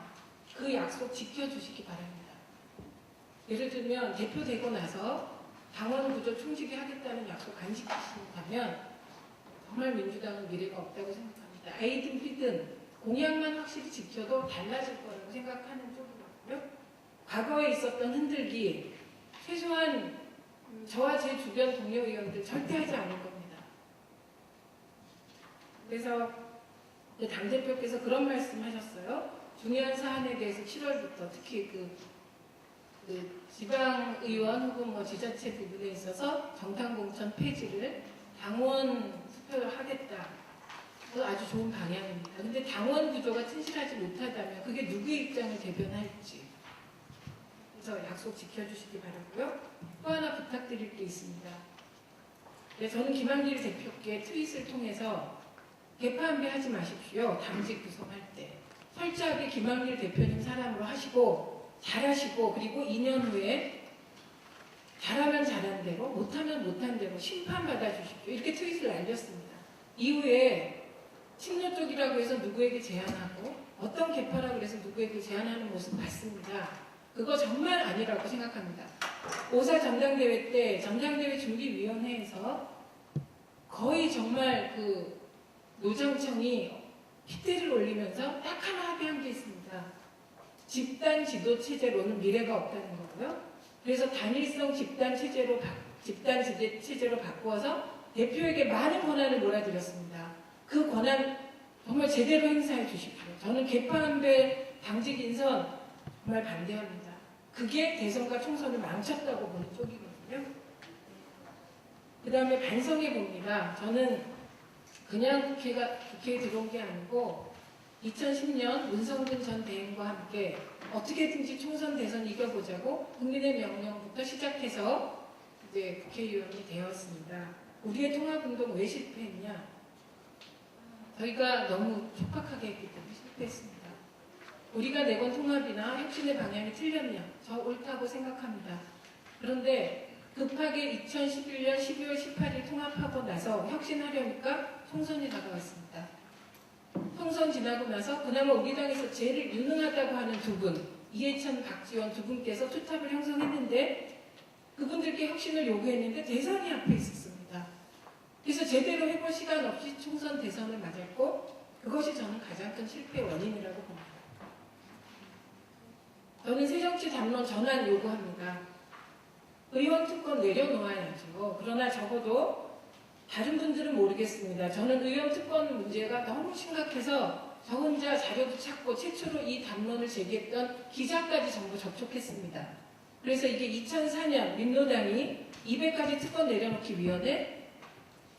그 약속 지켜주시기 바랍니다. 예를 들면 대표 되고 나서 당원 구조 충실히 하겠다는 약속 안 지키신다면 정말 민주당은 미래가 없다고 생각합니다. A든 B든 공약만 확실히 지켜도 달라질 거라고 생각하는 쪽이고요. 과거에 있었던 흔들기 최소한 저와 제 주변 동료 의원들 절대 하지 않을 겁니다. 그래서 당대표께서 그런 말씀하셨어요. 중요한 사안에 대해서 7월부터 특히 그 지방의원 혹은 뭐 지자체 부분에 있어서 정당공천 폐지를 당원 투표를 하겠다. 그거 아주 좋은 방향입니다. 근데 당원 구조가 튼실하지 못하다면 그게 누구의 입장을 대변할지 그래서 약속 지켜주시기 바라고요. 또 하나 부탁드릴 게 있습니다. 저는 김한길 대표께 트윗을 통해서 개파한배 하지 마십시오. 당직 구성할 때. 철저하게 김한길 대표님 사람으로 하시고 잘하시고 그리고 2년 후에 잘하면 잘한 대로 못하면 못한 대로 심판받아 주십시오. 이렇게 트윗을 날렸습니다. 이후에 친노 쪽이라고 해서 누구에게 제안하고 어떤 개파라고 해서 누구에게 제안하는 모습 봤습니다. 그거 정말 아니라고 생각합니다. 5.4 전당대회 때 전당대회 준비위원회에서 거의 정말 그 노정청이 핏대를 올리면서 딱 하나 합의한 게 있습니다. 집단 지도 체제로는 미래가 없다는 거고요. 그래서 단일성 집단 체제로 바꾸어서 대표에게 많은 권한을 몰아드렸습니다. 그 권한 정말 제대로 행사해 주십시오. 저는 개파안배 당직 인선 정말 반대합니다. 그게 대선과 총선을 망쳤다고 보는 쪽이거든요. 그 다음에 반성해 봅니다. 저는 그냥 국회에 들어온 게 아니고 2010년 문성근 전 대행과 함께 어떻게든지 총선 대선 이겨보자고 국민의 명령부터 시작해서 이제 국회의원이 되었습니다. 우리의 통합운동 왜 실패했냐? 저희가 너무 촉박하게 했기 때문에 실패했습니다. 우리가 내건 통합이나 혁신의 방향이 틀렸냐? 저 옳다고 생각합니다. 그런데 급하게 2011년 12월 18일 통합하고 나서 혁신하려니까 총선이 다가왔습니다. 총선 지나고 나서 그나마 우리 당에서 제일 유능하다고 하는 두 분, 이해찬, 박지원 두 분께서 투탑을 형성했는데 그분들께 혁신을 요구했는데 대선이 앞에 있었습니다. 그래서 제대로 해볼 시간 없이 총선 대선을 맞았고 그것이 저는 가장 큰 실패의 원인이라고 봅니다. 저는 새정치 담론 전환 요구합니다. 의원 특권 내려놓아야죠. 그러나 적어도 다른 분들은 모르겠습니다. 저는 의원 특권 문제가 너무 심각해서 저 혼자 자료도 찾고 최초로 이 담론을 제기했던 기자까지 전부 접촉했습니다. 그래서 이게 2004년 민노당이 200가지 특권 내려놓기 위원회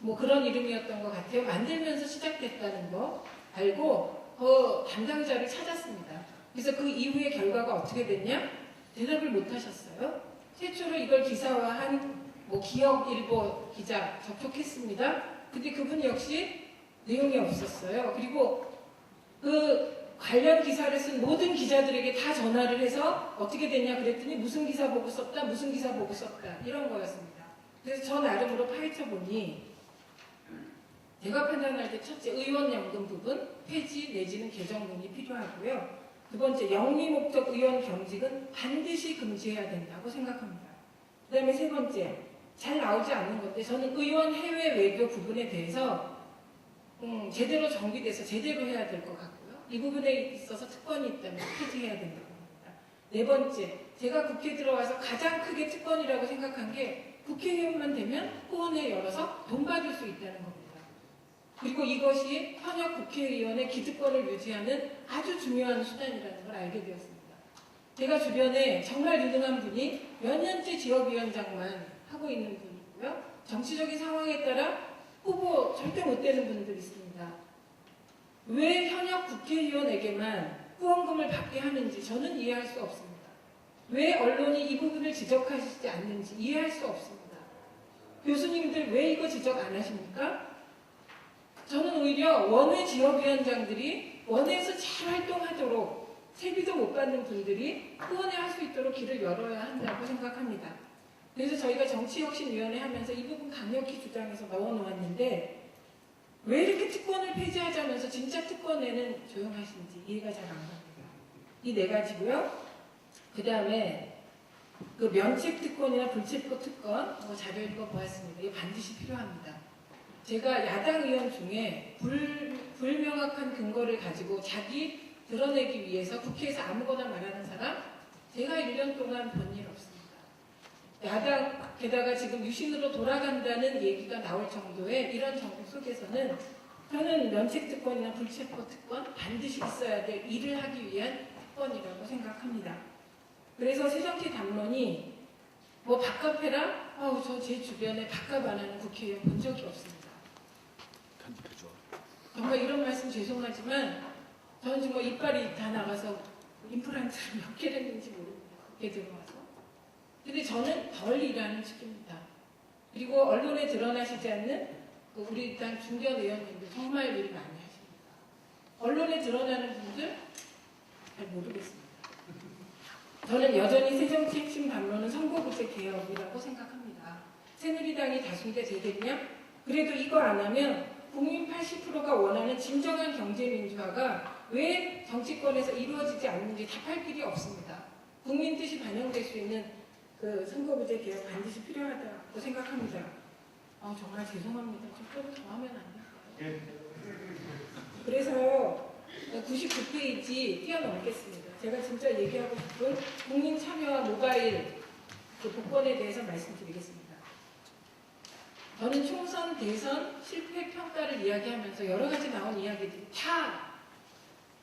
뭐 그런 이름이었던 것 같아요. 만들면서 시작됐다는 거 알고 그 담당자를 찾았습니다. 그래서 그 이후의 결과가 어떻게 됐냐? 대답을 못 하셨어요. 최초로 이걸 기사화한 뭐 기억일보 기자 접촉했습니다. 근데 그분 역시 내용이 없었어요. 그리고 그 관련 기사를 쓴 모든 기자들에게 다 전화를 해서 어떻게 됐냐 그랬더니 무슨 기사 보고 썼다, 무슨 기사 보고 썼다 이런 거였습니다. 그래서 저 나름으로 파헤쳐 보니 제가 판단할 때 첫째 의원연금 부분 폐지 내지는 개정론이 필요하고요. 두 번째 영리 목적 의원 경직은 반드시 금지해야 된다고 생각합니다. 그 다음에 세 번째 잘 나오지 않는 건데 저는 의원 해외 외교 부분에 대해서 제대로 정비돼서 제대로 해야 될 것 같고요. 이 부분에 있어서 특권이 있다면 폐지해야 된다고 봅니다. 네 번째, 제가 국회에 들어와서 가장 크게 특권이라고 생각한 게 국회의원만 되면 후원회 열어서 돈 받을 수 있다는 겁니다. 그리고 이것이 현역 국회의원의 기득권을 유지하는 아주 중요한 수단이라는 걸 알게 되었습니다. 제가 주변에 정말 유능한 분이 몇 년째 지역위원장만 하고 있는 분이고요. 정치적인 상황에 따라 후보 절대 못 되는 분들 있습니다. 왜 현역 국회의원에게만 후원금을 받게 하는지 저는 이해할 수 없습니다. 왜 언론이 이 부분을 지적하시지 않는지 이해할 수 없습니다. 교수님들 왜 이거 지적 안 하십니까? 저는 오히려 원외 지역위원장들이 원외에서 잘 활동하도록 세비도 못 받는 분들이 후원회 할 수 있도록 길을 열어야 한다고 생각합니다. 그래서 저희가 정치혁신위원회 하면서 이 부분 강력히 주장해서 넣어놓았는데 왜 이렇게 특권을 폐지하자면서 진짜 특권에는 조용하신지 이해가 잘 안 갑니다. 이 네 가지고요. 그 다음에 그 면책 특권이나 불체포 특권 자료 읽어보았습니다. 이게 반드시 필요합니다. 제가 야당 의원 중에 불명확한 근거를 가지고 자기 드러내기 위해서 국회에서 아무거나 말하는 사람 제가 1년 동안 본 일 없습니다. 야당 게다가 지금 유신으로 돌아간다는 얘기가 나올 정도의 이런 정부 속에서는 저는 면책특권이나 불체포특권 반드시 있어야 될 일을 하기 위한 특권이라고 생각합니다. 그래서 새정치 담론이 뭐 밥값 해라? 저 제 주변에 밥값 안 하는 국회의원 본 적이 없습니다. 정말 이런 말씀 죄송하지만 저는 정말 이빨이 다 나가서 임플란트를 몇 개를 했는지 모릅니다. 국회에 들어와서. 근데 저는 덜 일하는 측입니다. 그리고 언론에 드러나시지 않는 우리 당 중견 의원님들 정말 일 많이 하십니다. 언론에 드러나는 분들 잘 모르겠습니다. 저는 여전히 새정치 핵심 담론은 선거구제 개혁이라고 생각합니다. 새누리당이 다수인데 되겠냐? 그래도 이거 안 하면 국민 80%가 원하는 진정한 경제민주화가 왜 정치권에서 이루어지지 않는지 답할 길이 없습니다. 국민 뜻이 반영될 수 있는 그 선거구제 개혁 반드시 필요하다고 생각합니다. 정말 죄송합니다. 좀 더 하면 안 될까요? 그래서 99페이지 뛰어넘겠습니다. 제가 진짜 얘기하고 싶은 국민 참여와 모바일 그 복권에 대해서 말씀드리겠습니다. 저는 총선, 대선, 실패 평가를 이야기하면서 여러 가지 나온 이야기들이 다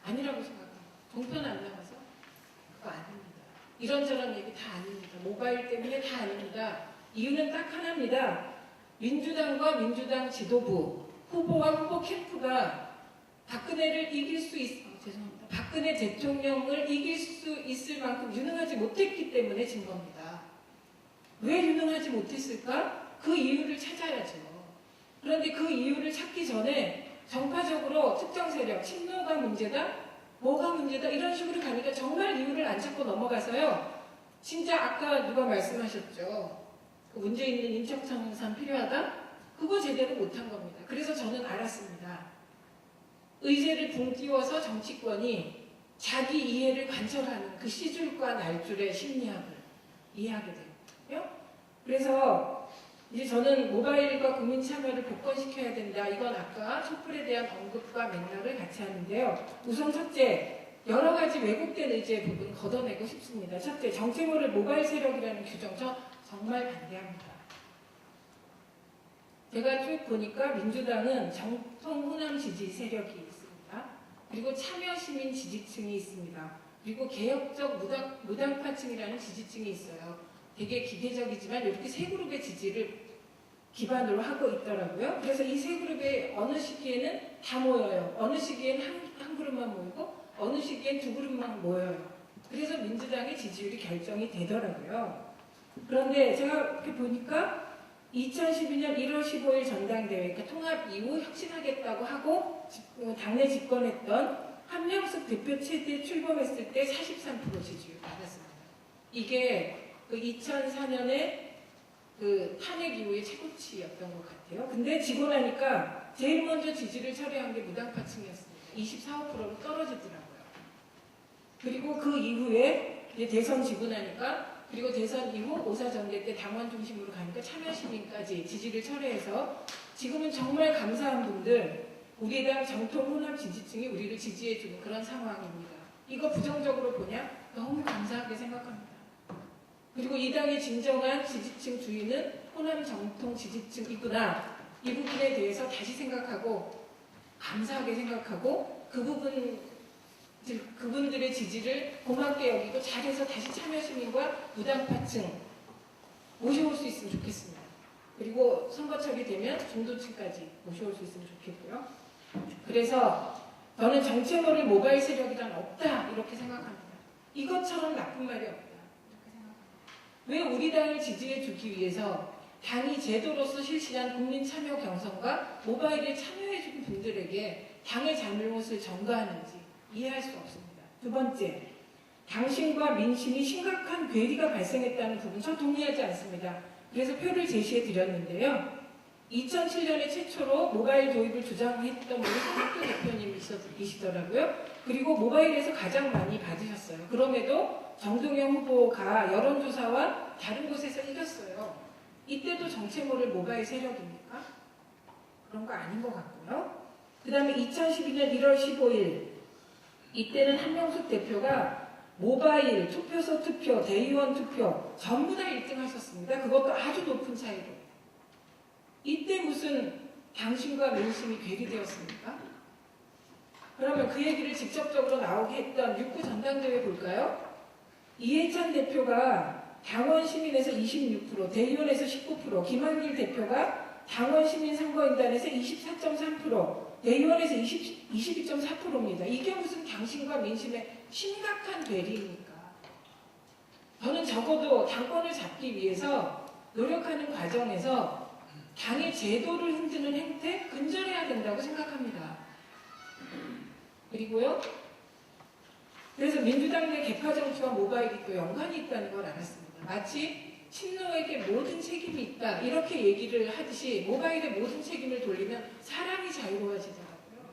아니라고 생각합니다. 종편 안 나가서 그거 아닙니다. 이런저런 얘기 다 아닙니다. 모바일 때문에 다 아닙니다. 이유는 딱 하나입니다. 민주당과 민주당 지도부, 후보와 후보 캠프가 박근혜를 이길 수 죄송합니다. 박근혜 대통령을 이길 수 있을 만큼 유능하지 못했기 때문에 진 겁니다. 왜 유능하지 못했을까? 그 이유를 찾아야죠. 그런데 그 이유를 찾기 전에 정파적으로 특정 세력, 친노가 문제다, 뭐가 문제다 이런 식으로 가니까 정말 이유를 안 찾고 넘어가서요. 진짜 아까 누가 말씀하셨죠. 그 문제 있는 인적청산 필요하다? 그거 제대로 못한 겁니다. 그래서 저는 알았습니다. 의제를 붕 띄워서 정치권이 자기 이해를 관철하는 그 시줄과 날줄의 심리학을 이해하게 되거든요. 그래서 이제 저는 모바일과 국민 참여를 복권시켜야 된다. 이건 아까 촛불에 대한 언급과 맥락을 같이 하는데요. 우선 첫째, 여러 가지 왜곡된 의제의 부분 걷어내고 싶습니다. 첫째, 정체모를 모바일 세력이라는 규정 저 정말 반대합니다. 제가 쭉 보니까 민주당은 정통 호남 지지 세력이 있습니다. 그리고 참여시민 지지층이 있습니다. 그리고 개혁적 무당파층이라는 지지층이 있어요. 되게 기계적이지만 이렇게 세 그룹의 지지를 기반으로 하고 있더라고요. 그래서 이 세 그룹에 어느 시기에는 다 모여요. 어느 시기엔 한 그룹만 모이고 어느 시기엔 두 그룹만 모여요. 그래서 민주당의 지지율이 결정이 되더라고요. 그런데 제가 이렇게 보니까 2012년 1월 15일 전당대회, 그러니까 통합 이후 혁신하겠다고 하고 당내 집권했던 한명숙 대표 체제에 출범했을 때 43% 지지율 받았습니다. 이게 그 2004년에 그 탄핵 이후의 최고치였던 것 같아요. 근데 지고 나니까 제일 먼저 지지를 철회한 게 무당파층이었습니다. 24~25%로 떨어지더라고요. 그리고 그 이후에 이제 대선 지고 나니까 그리고 대선 이후 5.4 전대 때 당원 중심으로 가니까 참여시민까지 지지를 철회해서 지금은 정말 감사한 분들 우리 당 정통 호남 지지층이 우리를 지지해주는 그런 상황입니다. 이거 부정적으로 보냐? 너무 감사하게 생각합니다. 그리고 이 당의 진정한 지지층 주인은 호남 정통 지지층이구나. 이 부분에 대해서 다시 생각하고 감사하게 생각하고 그분들의 지지를 고맙게 여기고 잘해서 다시 참여시민과 무당파층 모셔올 수 있으면 좋겠습니다. 그리고 선거철이 되면 중도층까지 모셔올 수 있으면 좋겠고요. 그래서 저는 정체모를 모바일 세력이란 없다 이렇게 생각합니다. 이것처럼 나쁜 말이 없다. 왜 우리 당을 지지해주기 위해서 당이 제도로서 실시한 국민 참여 경선과 모바일에 참여해준 분들에게 당의 잘못을 전가하는지 이해할 수 없습니다. 두 번째, 당신과 민심이 심각한 괴리가 발생했다는 부분 저 동의하지 않습니다. 그래서 표를 제시해 드렸는데요. 2007년에 최초로 모바일 도입을 주장했던 분이 손학규 대표님이시더라고요. 그리고 모바일에서 가장 많이 받으셨어요. 그럼에도 정동영 후보가 여론조사와 다른 곳에서 이겼어요. 이때도 정체모를 모바일 세력입니까? 그런 거 아닌 것 같고요. 그 다음에 2012년 1월 15일 이때는 한명숙 대표가 모바일, 투표소 투표, 대의원 투표 전부 다 1등 하셨습니다. 그것도 아주 높은 차이로. 이때 무슨 당신과 민심이 괴리되었습니까? 그러면 그 얘기를 직접적으로 나오게 했던 6.9 전당대회 볼까요? 이해찬 대표가 당원 시민에서 26%, 대의원에서 19%, 김한길 대표가 당원 시민 선거인단에서 24.3%, 대의원에서 22.4%입니다. 이게 무슨 당신과 민심의 심각한 괴리입니까? 저는 적어도 당권을 잡기 위해서 노력하는 과정에서 당의 제도를 흔드는 행태 근절해야 된다고 생각합니다. 그리고요. 그래서 민주당 내 개파 정치와 모바일이 또 연관이 있다는 걸 알았습니다. 마치 친노에게 모든 책임이 있다 이렇게 얘기를 하듯이 모바일에 모든 책임을 돌리면 사람이 자유로워지더라고요.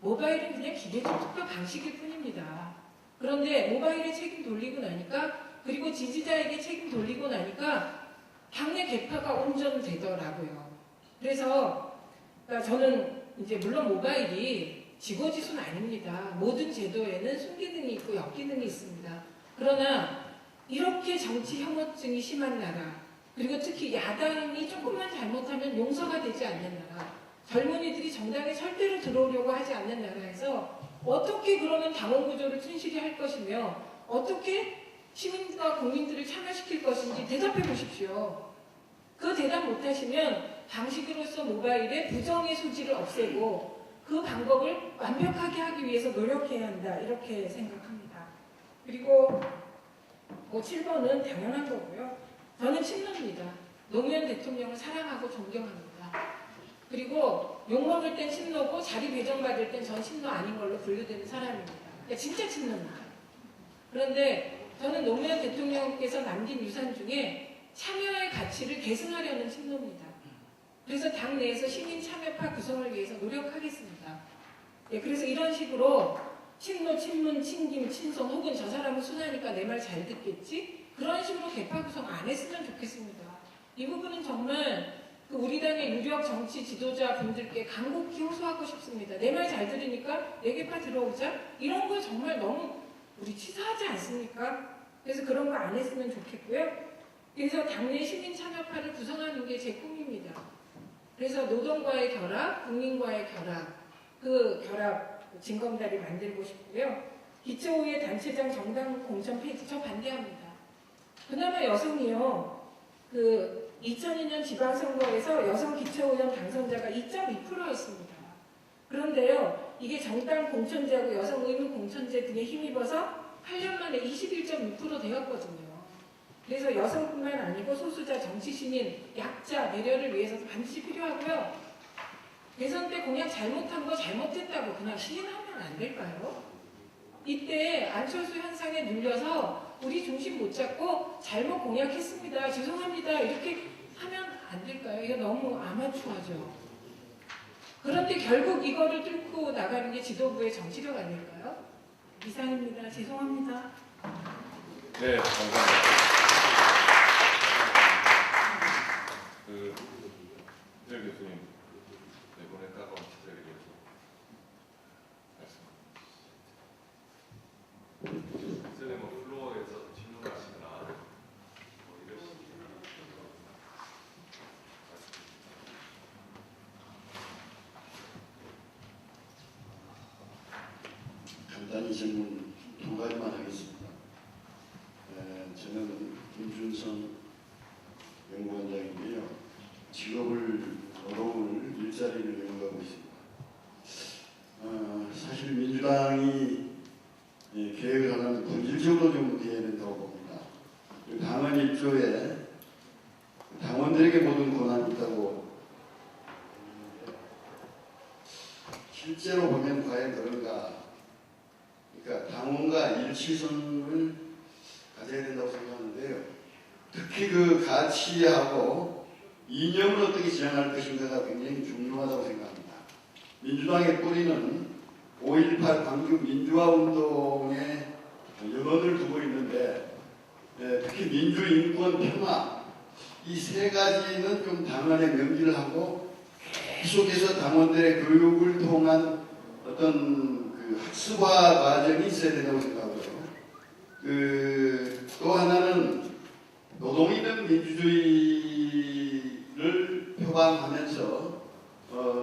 모바일은 그냥 기계적 투표 방식일 뿐입니다. 그런데 모바일에 책임 돌리고 나니까 그리고 지지자에게 책임 돌리고 나니까 당내 개파가 온전되더라고요. 그래서 저는 이제 물론 모바일이 지고지순 아닙니다. 모든 제도에는 순기능이 있고 역기능이 있습니다. 그러나 이렇게 정치 혐오증이 심한 나라, 그리고 특히 야당이 조금만 잘못하면 용서가 되지 않는 나라, 젊은이들이 정당에 절대로 들어오려고 하지 않는 나라에서 어떻게 그러면 당원 구조를 튼실히 할 것이며 어떻게 시민과 국민들을 참여시킬 것인지 대답해 보십시오. 그 대답 못하시면 당시으로서 모바일의 부정의 소지를 없애고 그 방법을 완벽하게 하기 위해서 노력해야 한다, 이렇게 생각합니다. 그리고 7번은 당연한 거고요. 저는 친노입니다. 노무현 대통령을 사랑하고 존경합니다. 그리고 욕먹을 땐 친노고 자리 배정받을 땐 전 친노 아닌 걸로 분류되는 사람입니다. 그러니까 진짜 친노입니다. 그런데 저는 노무현 대통령께서 남긴 유산 중에 참여의 가치를 계승하려는 친노입니다. 그래서 당내에서 시민 참여파 구성을 위해서 노력하겠습니다. 예, 그래서 이런 식으로 친노, 친문, 친김, 친송 혹은 저 사람은 순하니까 내 말 잘 듣겠지? 그런 식으로 개파 구성 안 했으면 좋겠습니다. 이 부분은 정말 우리 당의 유력 정치 지도자 분들께 간곡히 호소하고 싶습니다. 내 말 잘 들으니까 내 개파 들어오자? 이런 거 정말 너무 우리 치사하지 않습니까? 그래서 그런 거 안 했으면 좋겠고요. 그래서 당내 시민 참여파를 구성하는 게 제 꿈입니다. 그래서 노동과의 결합, 국민과의 결합, 그 결합 징검다리 만들고 싶고요. 기초의회 단체장 정당 공천 폐지 저 반대합니다. 그나마 여성이요. 2002년 지방선거에서 여성 기초의원 당선자가 2.2%였습니다. 그런데요, 이게 정당 공천제하고 여성 의무 공천제 등에 힘입어서 8년 만에 21.6% 되었거든요. 그래서 여성뿐만 아니고 소수자, 정치시민, 약자, 배려를 위해서도 반드시 필요하고요. 대선 때 공약 잘못한 거 잘못했다고 그냥 시인하면 안 될까요? 이때 안철수 현상에 눌려서 우리 중심 못 잡고 잘못 공약했습니다. 죄송합니다. 이렇게 하면 안 될까요? 이거 너무 아마추어죠. 그런데 결국 이거를 뚫고 나가는 게 지도부의 정치력 아닐까요? 이상입니다. 죄송합니다. 네, 감사합니다. 이철 교수님, 이번에 따가운 시절에 대해서 말씀. 이전에 플로어에서 질문하시거나 이러시기 간단히 질문 두 가지만 하겠습니다. 저는 김준성 연구원장인데요. 직업을 노동을 일자리를 연구하고 있습니다. 사실 민주당이 계획을 하려면 본질적으로 좀 돼야 된다고 봅니다. 당헌 1조에 당원들에게 모든 권한이 있다고 실제로 보면 과연 그런가? 그러니까 당원과 일치성을 가져야 된다고 생각하는데요. 특히 그 가치하고 이념을 어떻게 지향할 것인가가 굉장히 중요하다고 생각합니다. 민주당의 뿌리는 5.18 광주 민주화 운동에 영혼을 두고 있는데 특히 민주, 인권, 평화 이 세 가지는 좀 당원의 명기를 하고 계속해서 당원들의 교육을 통한 어떤 그 학습화 과정이 있어야 된다고 생각하고요. 또 하나는 노동 있는 민주주의를 표방하면서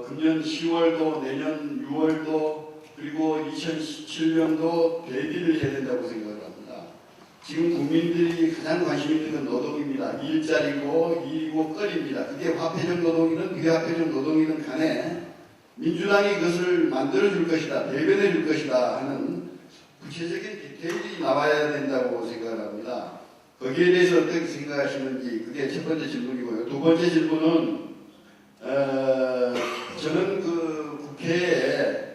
금년 10월도 내년 6월도 그리고 2017년도 대비를 해야 된다고 생각을 합니다. 지금 국민들이 가장 관심 있는 건 노동입니다. 일자리고 일이고 거리입니다. 그게 화폐적 노동이든 비화폐적 노동이든 간에 민주당이 그것을 만들어줄 것이다, 대변해 줄 것이다 하는 구체적인 디테일이 나와야 된다고 생각을 합니다. 거기에 대해서 어떻게 생각하시는지 그게 첫 번째 질문이고요. 두 번째 질문은 저는 그 국회에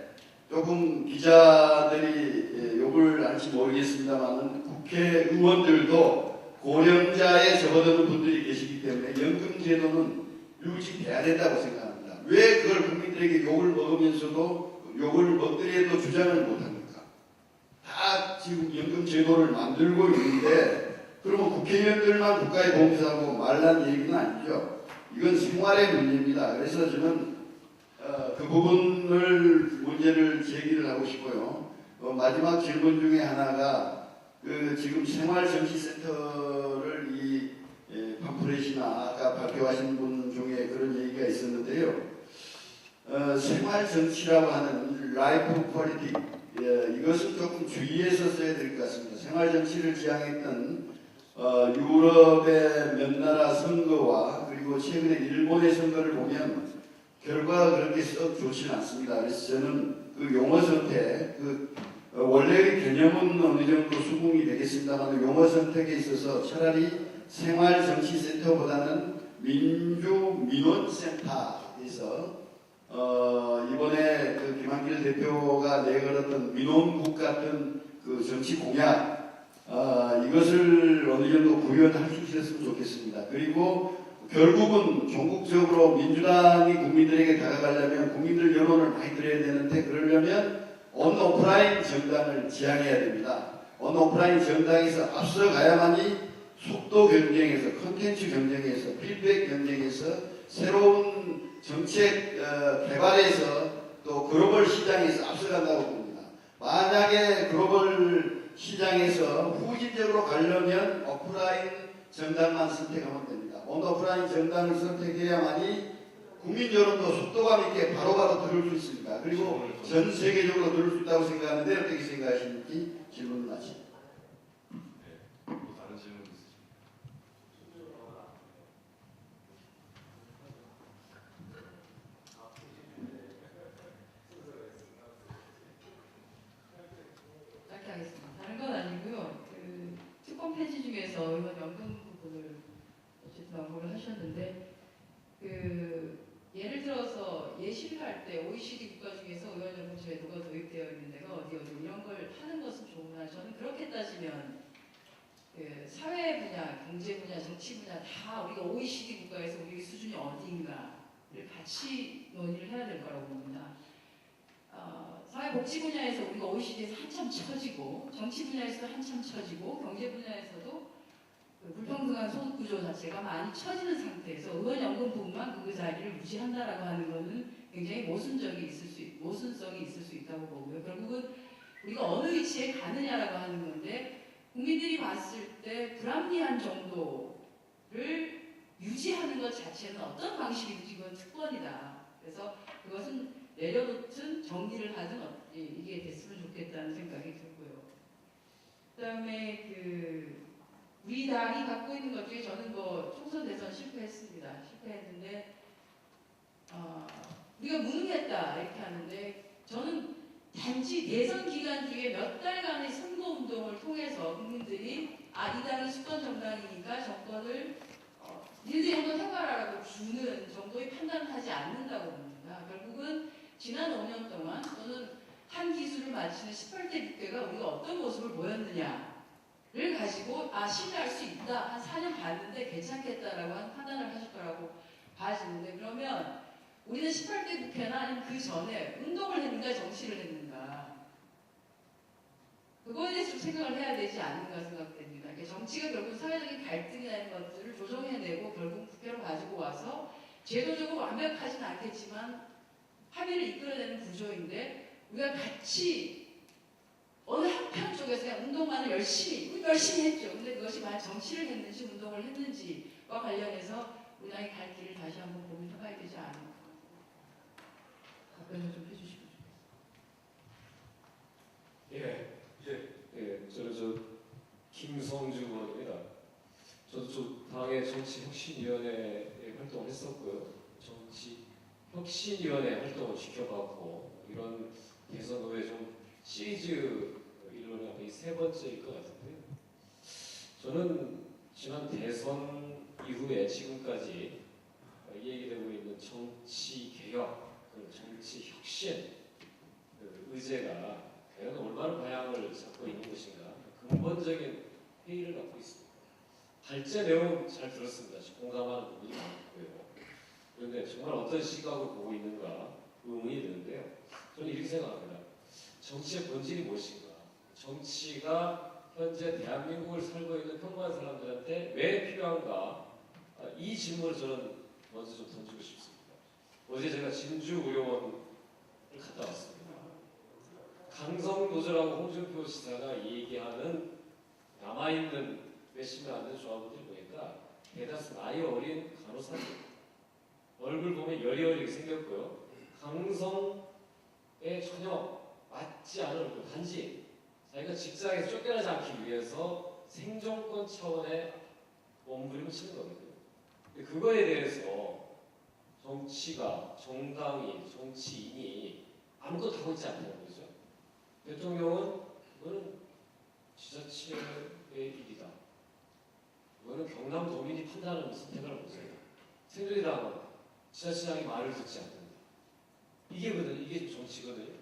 조금 기자들이 욕을 할지 모르겠습니다만 국회의원들도 고령자에 접어드는 분들이 계시기 때문에 연금제도는 유지돼야 된다고 생각합니다. 왜 그걸 국민들에게 욕을 먹으면서도 욕을 먹더라도 주장을 못합니까? 다 지금 연금제도를 만들고 있는데 그러면 국회의원들만 국가에 봉사하고 말란 얘기는 아니죠. 이건 생활의 문제입니다. 그래서 저는 그 부분을 문제를 제기를 하고 싶고요. 마지막 질문 중에 하나가 지금 생활정치센터를 이 팜플렛이나 아까 발표하신 분 중에 그런 얘기가 있었는데요. 생활정치라고 하는 라이프 폴리틱 이것은 조금 주의해서 써야 될 것 같습니다. 생활정치를 지향했던 유럽의 몇 나라 선거와 그리고 최근에 일본의 선거를 보면 결과가 그렇게 썩 좋지는 않습니다. 그래서 저는 그 용어 선택, 원래의 개념은 어느 정도 수긍이 되겠습니다만 용어 선택에 있어서 차라리 생활정치센터보다는 민원센터에서 이번에 그 김한길 대표가 내걸었던 민원국 같은 그 정치 공약 이것을 어느 정도 구현할 수 있었으면 좋겠습니다. 그리고 결국은 전국적으로 민주당이 국민들에게 다가가려면 국민들 여론을 많이 들어야 되는데 그러려면 온오프라인 정당을 지향해야 됩니다. 온오프라인 정당에서 앞서가야만이 속도 경쟁에서 컨텐츠 경쟁에서 피드백 경쟁에서 새로운 정책 개발에서 또 글로벌 시장에서 앞서간다고 봅니다. 만약에 글로벌 시장에서 후진적으로 가려면 오프라인 정당만 선택하면 됩니다. 온오프라인 정당을 선택해야만이 국민 여론도 속도감 있게 바로바로 들을 수 있습니다. 그리고 전 세계적으로 들을 수 있다고 생각하는데 어떻게 생각하시는지 질문을 마칩니다. 또 다른 질문 있으십니까? 짧게 하겠습니다. 다른 건 아니고요. 그 특권 폐지 중에서 의원 연금 부분을 어쨌든 언급을 하셨는데 예를 들어서 예시를 할 때 OECD 국가 중에서 의원 연금 제도가 도입되어 있는 데가 어디 이런 걸 하는 것은 좋으나 저는 그렇게 따지면 사회 분야, 경제 분야, 정치 분야 다 우리가 OECD 국가에서 우리 수준이 어디인가를 같이 논의를 해야 될 거라고 봅니다. 사회복지 분야에서 우리가 OECD에서 한참 처지고 정치 분야에서도 한참 처지고 경제 분야에서도 불평등한 소득 구조 자체가 많이 처지는 상태에서 의원연금 부분만 그 자리를 유지한다라고 하는 것은 굉장히 모순성이 있을 수 있다고 보고요. 결국은 우리가 어느 위치에 가느냐라고 하는 건데 국민들이 봤을 때 불합리한 정도를 유지하는 것 자체는 어떤 방식이든지 그건 특권이다. 그래서 그것은 내려놓든 정리를 하든 이게 됐으면 좋겠다는 생각이 들고요. 그다음에 우리 당이 갖고 있는 것 중에 저는 총선 대선 실패했는데 우리가 무능했다 이렇게 하는데 저는 단지 대선 기간 중에 몇 달간의 선거 운동을 통해서 국민들이 이 당이 수권 정당이니까 정권을 니들이 한번 해봐라라고 주는 정도의 판단을 하지 않는다고 봅니다. 결국은 지난 5년 동안 또는 한 기술을 마치는 18대 국회가 우리가 어떤 모습을 보였느냐를 가지고 신뢰할 수 있다. 한 4년 봤는데 괜찮겠다라고 한 판단을 하실 거라고 봐지는데 그러면 우리는 18대 국회나 아니면 그 전에 운동을 했는가 정치를 했는가 그거에 대해서 좀 생각을 해야 되지 않는가 생각됩니다. 그러니까 정치가 결국 사회적인 갈등이라는 것들을 조정해내고 결국 국회로 가지고 와서 제도적으로 완벽하진 않겠지만 합의를 이끌어내는 구조인데 우리가 같이 어느 한편 쪽에서 그냥 운동만을 열심히 했죠. 근데 그것이 만약 정치를 했는지 운동을 했는지와 관련해서 우리 당이 갈 길을 다시 한번 고민해봐야 되지 않을까. 답변을 좀 해주시면 좋겠습니다. 저는 김성주 의원입니다. 저도 당의 정치혁신위원회에 활동을 했었고요. 정치혁신위원회 활동을 지켜봤고 이런 대선 후에 좀 시리즈 이론이 이 세 번째일 것 같은데요. 저는 지난 대선 이후에 지금까지 얘기되고 있는 정치 개혁, 정치 혁신 의제가 과연 얼마나 방향을 잡고 있는 것인가 근본적인 회의를 갖고 있습니다. 발제 내용 잘 들었습니다. 공감하는 부분이 많고요. 그런데 정말 어떤 시각을 보고 있는가 의문이 드는데요. 저는 이렇게 생각합니다. 정치의 본질이 무엇인가? 정치가 현재 대한민국을 살고 있는 평범한 사람들한테 왜 필요한가? 이 질문을 저는 먼저 좀 던지고 싶습니다. 어제 제가 진주의료원을 갔다 왔습니다. 강성노조라고 홍준표 지사가 얘기하는 남아있는 몇십 명 안 되는 조합원들 보니까 대다수 나이 어린 간호사들 얼굴 보면 여리여리하게 생겼고요. 강성에 전혀 맞지 않은 얼굴, 단지 자기가 직장에서 쫓겨나지 않기 위해서 생존권 차원의 몸부림을 치는 거거든요. 근데 그거에 대해서 정치가, 정당이, 정치인이 아무것도 하고 있지 않다는 거죠. 대통령은 이거는 지자체의 일이다. 이거는 경남도민이 판단하는 선택을 보세요. 새누리당은 지자체장이 말을 듣지 않는다. 이게 정치거든요.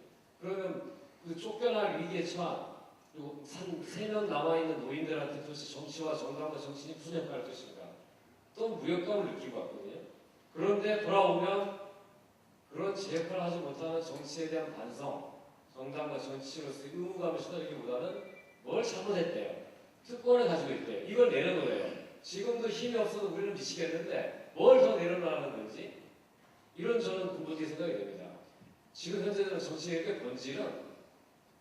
그러면 그 쫓겨날 위기에 처한 그리고 3명 남아있는 노인들한테 도대체 정치와 정당과 정치인이 무슨 역할을 할 것인가. 또 무력감을 느끼고 왔거든요. 그런데 돌아오면 그런 제 역할을 하지 못하는 정치에 대한 반성, 정당과 정치로서의 의무감을 시달리기보다는 뭘 잘못했대요. 특권을 가지고 있대요. 이걸 내려놓아요. 지금도 힘이 없어도 우리는 미치겠는데 뭘 더 내려놓으라는 건지 이런 저는 근본적인 생각이 듭니다. 지금 현재는 정치의 본질은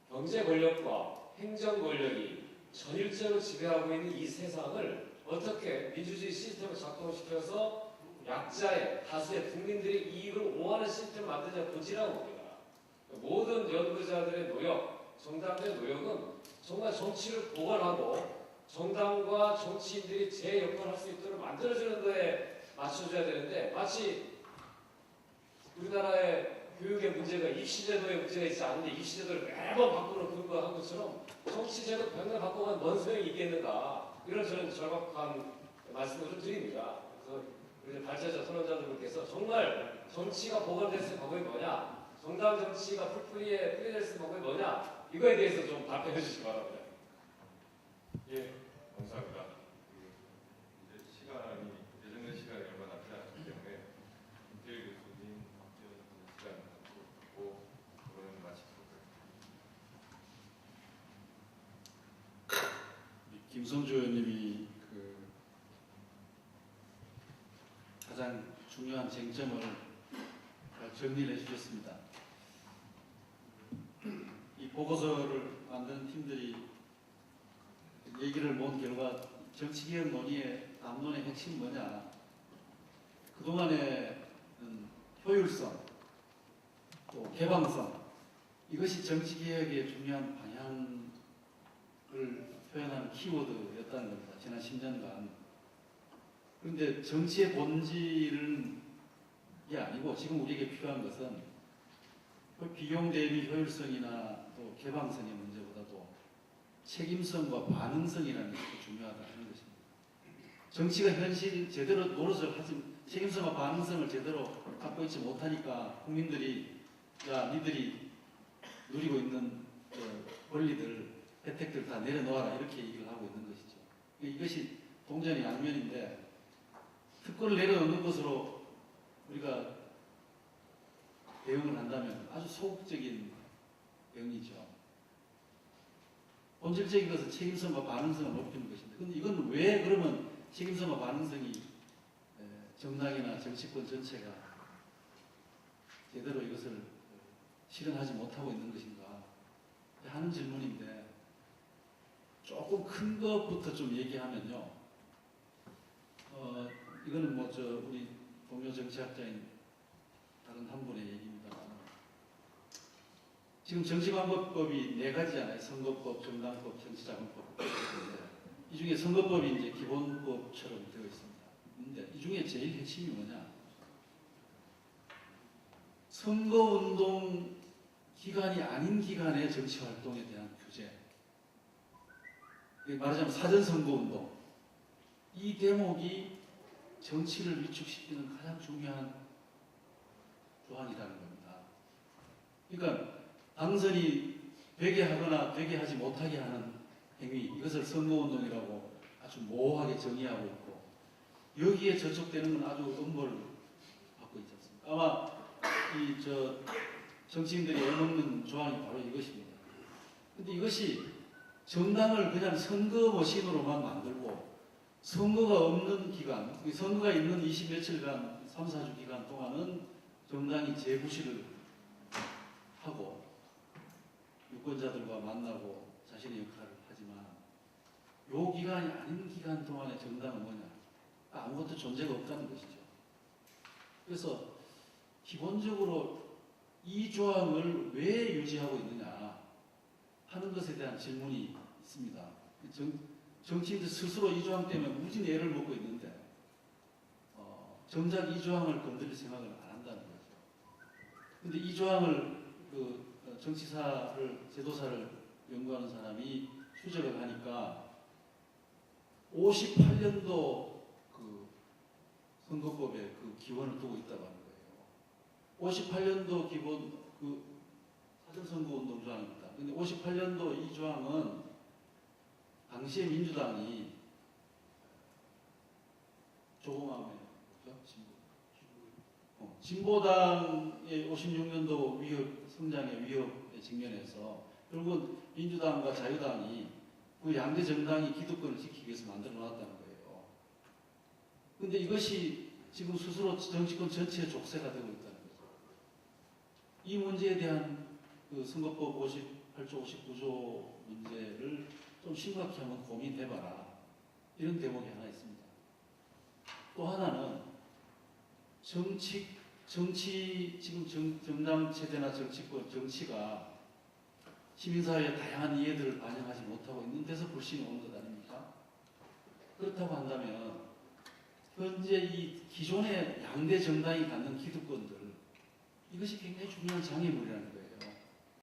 경제 권력과 행정 권력이 전일제로 지배하고 있는 이 세상을 어떻게 민주주의 시스템을 작동시켜서 약자의 다수의 국민들의 이익을 오하는 시스템을 만드자 본질이라고 봅니다. 모든 연구자들의 노력, 정당의 노력은 정말 정치를 보관하고 정당과 정치인들이 제 역할을 할 수 있도록 만들어주는 거에 맞춰줘야 되는데 마치 우리나라의 교육의 문제가 입시제도의 문제가 있지 않은데 입시제도를 매번 바꾸는 그거 한 것처럼 정치제도 변경 바꾸면 뭔 소용이 있겠는가 이런 저는 절박한 말씀을 좀 드립니다. 그래서 우리 발제자 토론자들께서 정말 정치가 보관될 수 있는 방법이 뭐냐 정당 정치가 풀뿌리될 수 있는 방법이 뭐냐 이거에 대해서 좀 답변해 주시기 바랍니다. 예, 감사합니다. 이제 시간이 예정된 시간이 얼마 남지 않았기 때문에 김태일 교수님 시간 갖고 그거는 마치도록 하겠습니다. 김성주 의원님이 그 가장 중요한 쟁점을 잘 정리를 해주셨습니다. 이 보고서를 만드는 팀들이 얘기를 모은 결과 정치개혁 논의의 담론의 핵심이 뭐냐 그동안의 효율성 또 개방성 이것이 정치개혁의 중요한 방향을 표현하는 키워드였다는 겁니다. 지난 10년간. 그런데 정치의 본질은 이게 아니고 지금 우리에게 필요한 것은 비용 대비 효율성이나 또 개방성의 문제보다도 책임성과 반응성이라는 것이 중요하다는 것입니다. 정치가 현실 제대로 노릇을 하지 책임성과 반응성을 제대로 갖고 있지 못하니까 국민들이 야 니들이 누리고 있는 권리들 혜택들 다 내려놓아라 이렇게 얘기를 하고 있는 것이죠. 이것이 동전의 양면인데 특권을 내려놓는 것으로 우리가 대응을 한다면 아주 소극적인 대응이죠. 본질적인 것은 책임성과 반응성을 높이는 것입니다. 그런데 이건 왜 그러면 책임성과 반응성이 정당이나 정치권 전체가 제대로 이것을 실현하지 못하고 있는 것인가 하는 질문인데 조금 큰 것부터 좀 얘기하면요. 이거는 뭐 우리 동료 정치학자인 다른 한 분의 얘기입니다. 지금 정치관법법이 4가지잖아요. 선거법, 정당법, 정치자금법. 이 중에 선거법이 이제 기본법처럼 되어 있습니다. 근데 이 중에 제일 핵심이 뭐냐? 선거운동 기간이 아닌 기간의 정치활동에 대한 규제. 말하자면 사전선거운동. 이 대목이 정치를 위축시키는 가장 중요한 조항이라는 겁니다. 그러니까 당선이 되게 하거나 되게 하지 못하게 하는 행위, 이것을 선거운동이라고 아주 모호하게 정의하고 있고 여기에 저촉되는 건 아주 엄벌을 받고 있지 않습니까? 아마 정치인들이 애먹는 조항이 바로 이것입니다. 근데 이것이 정당을 그냥 선거 머신으로만 만들고 선거가 없는 기간, 선거가 있는 20 며칠간, 3, 4주 기간 동안은 정당이 재구실을 하고 유권자들과 만나고 자신의 역할을 하지만 요 기간이 아닌 기간 동안에 정당은 뭐냐? 아무것도 존재가 없다는 것이죠. 그래서 기본적으로 이 조항을 왜 유지하고 있느냐 하는 것에 대한 질문이 있습니다. 정치인들 스스로 이 조항 때문에 무진 애를 먹고 있는데 정작 이 조항을 건드릴 생각을 안 한다는 거죠. 근데 이 조항을 정치사를 제도사를 연구하는 사람이 추적을 하니까 58년도 그 선거법에 그 기원을 두고 있다고 하는 거예요. 58년도 기본 그 사전선거운동 조항입니다. 근데 58년도 이 조항은 당시에 민주당이 조공함에 진보당의 56년도 성장의 위협에 직면해서 결국은 민주당과 자유당이 그 양대 정당이 기득권을 지키기 위해서 만들어 놨다는 거예요. 그런데 이것이 지금 스스로 정치권 전체의 족쇄가 되고 있다는 거죠. 이 문제에 대한 그 선거법 58조, 59조 문제를 좀 심각히 한번 고민해봐라. 이런 대목이 하나 있습니다. 또 하나는 지금 정당 체제나 정치권, 정치가 시민사회의 다양한 이해들을 반영하지 못하고 있는 데서 불신이 오는 것 아닙니까? 그렇다고 한다면 현재 이 기존의 양대 정당이 갖는 기득권들 이것이 굉장히 중요한 장애물이라는 거예요.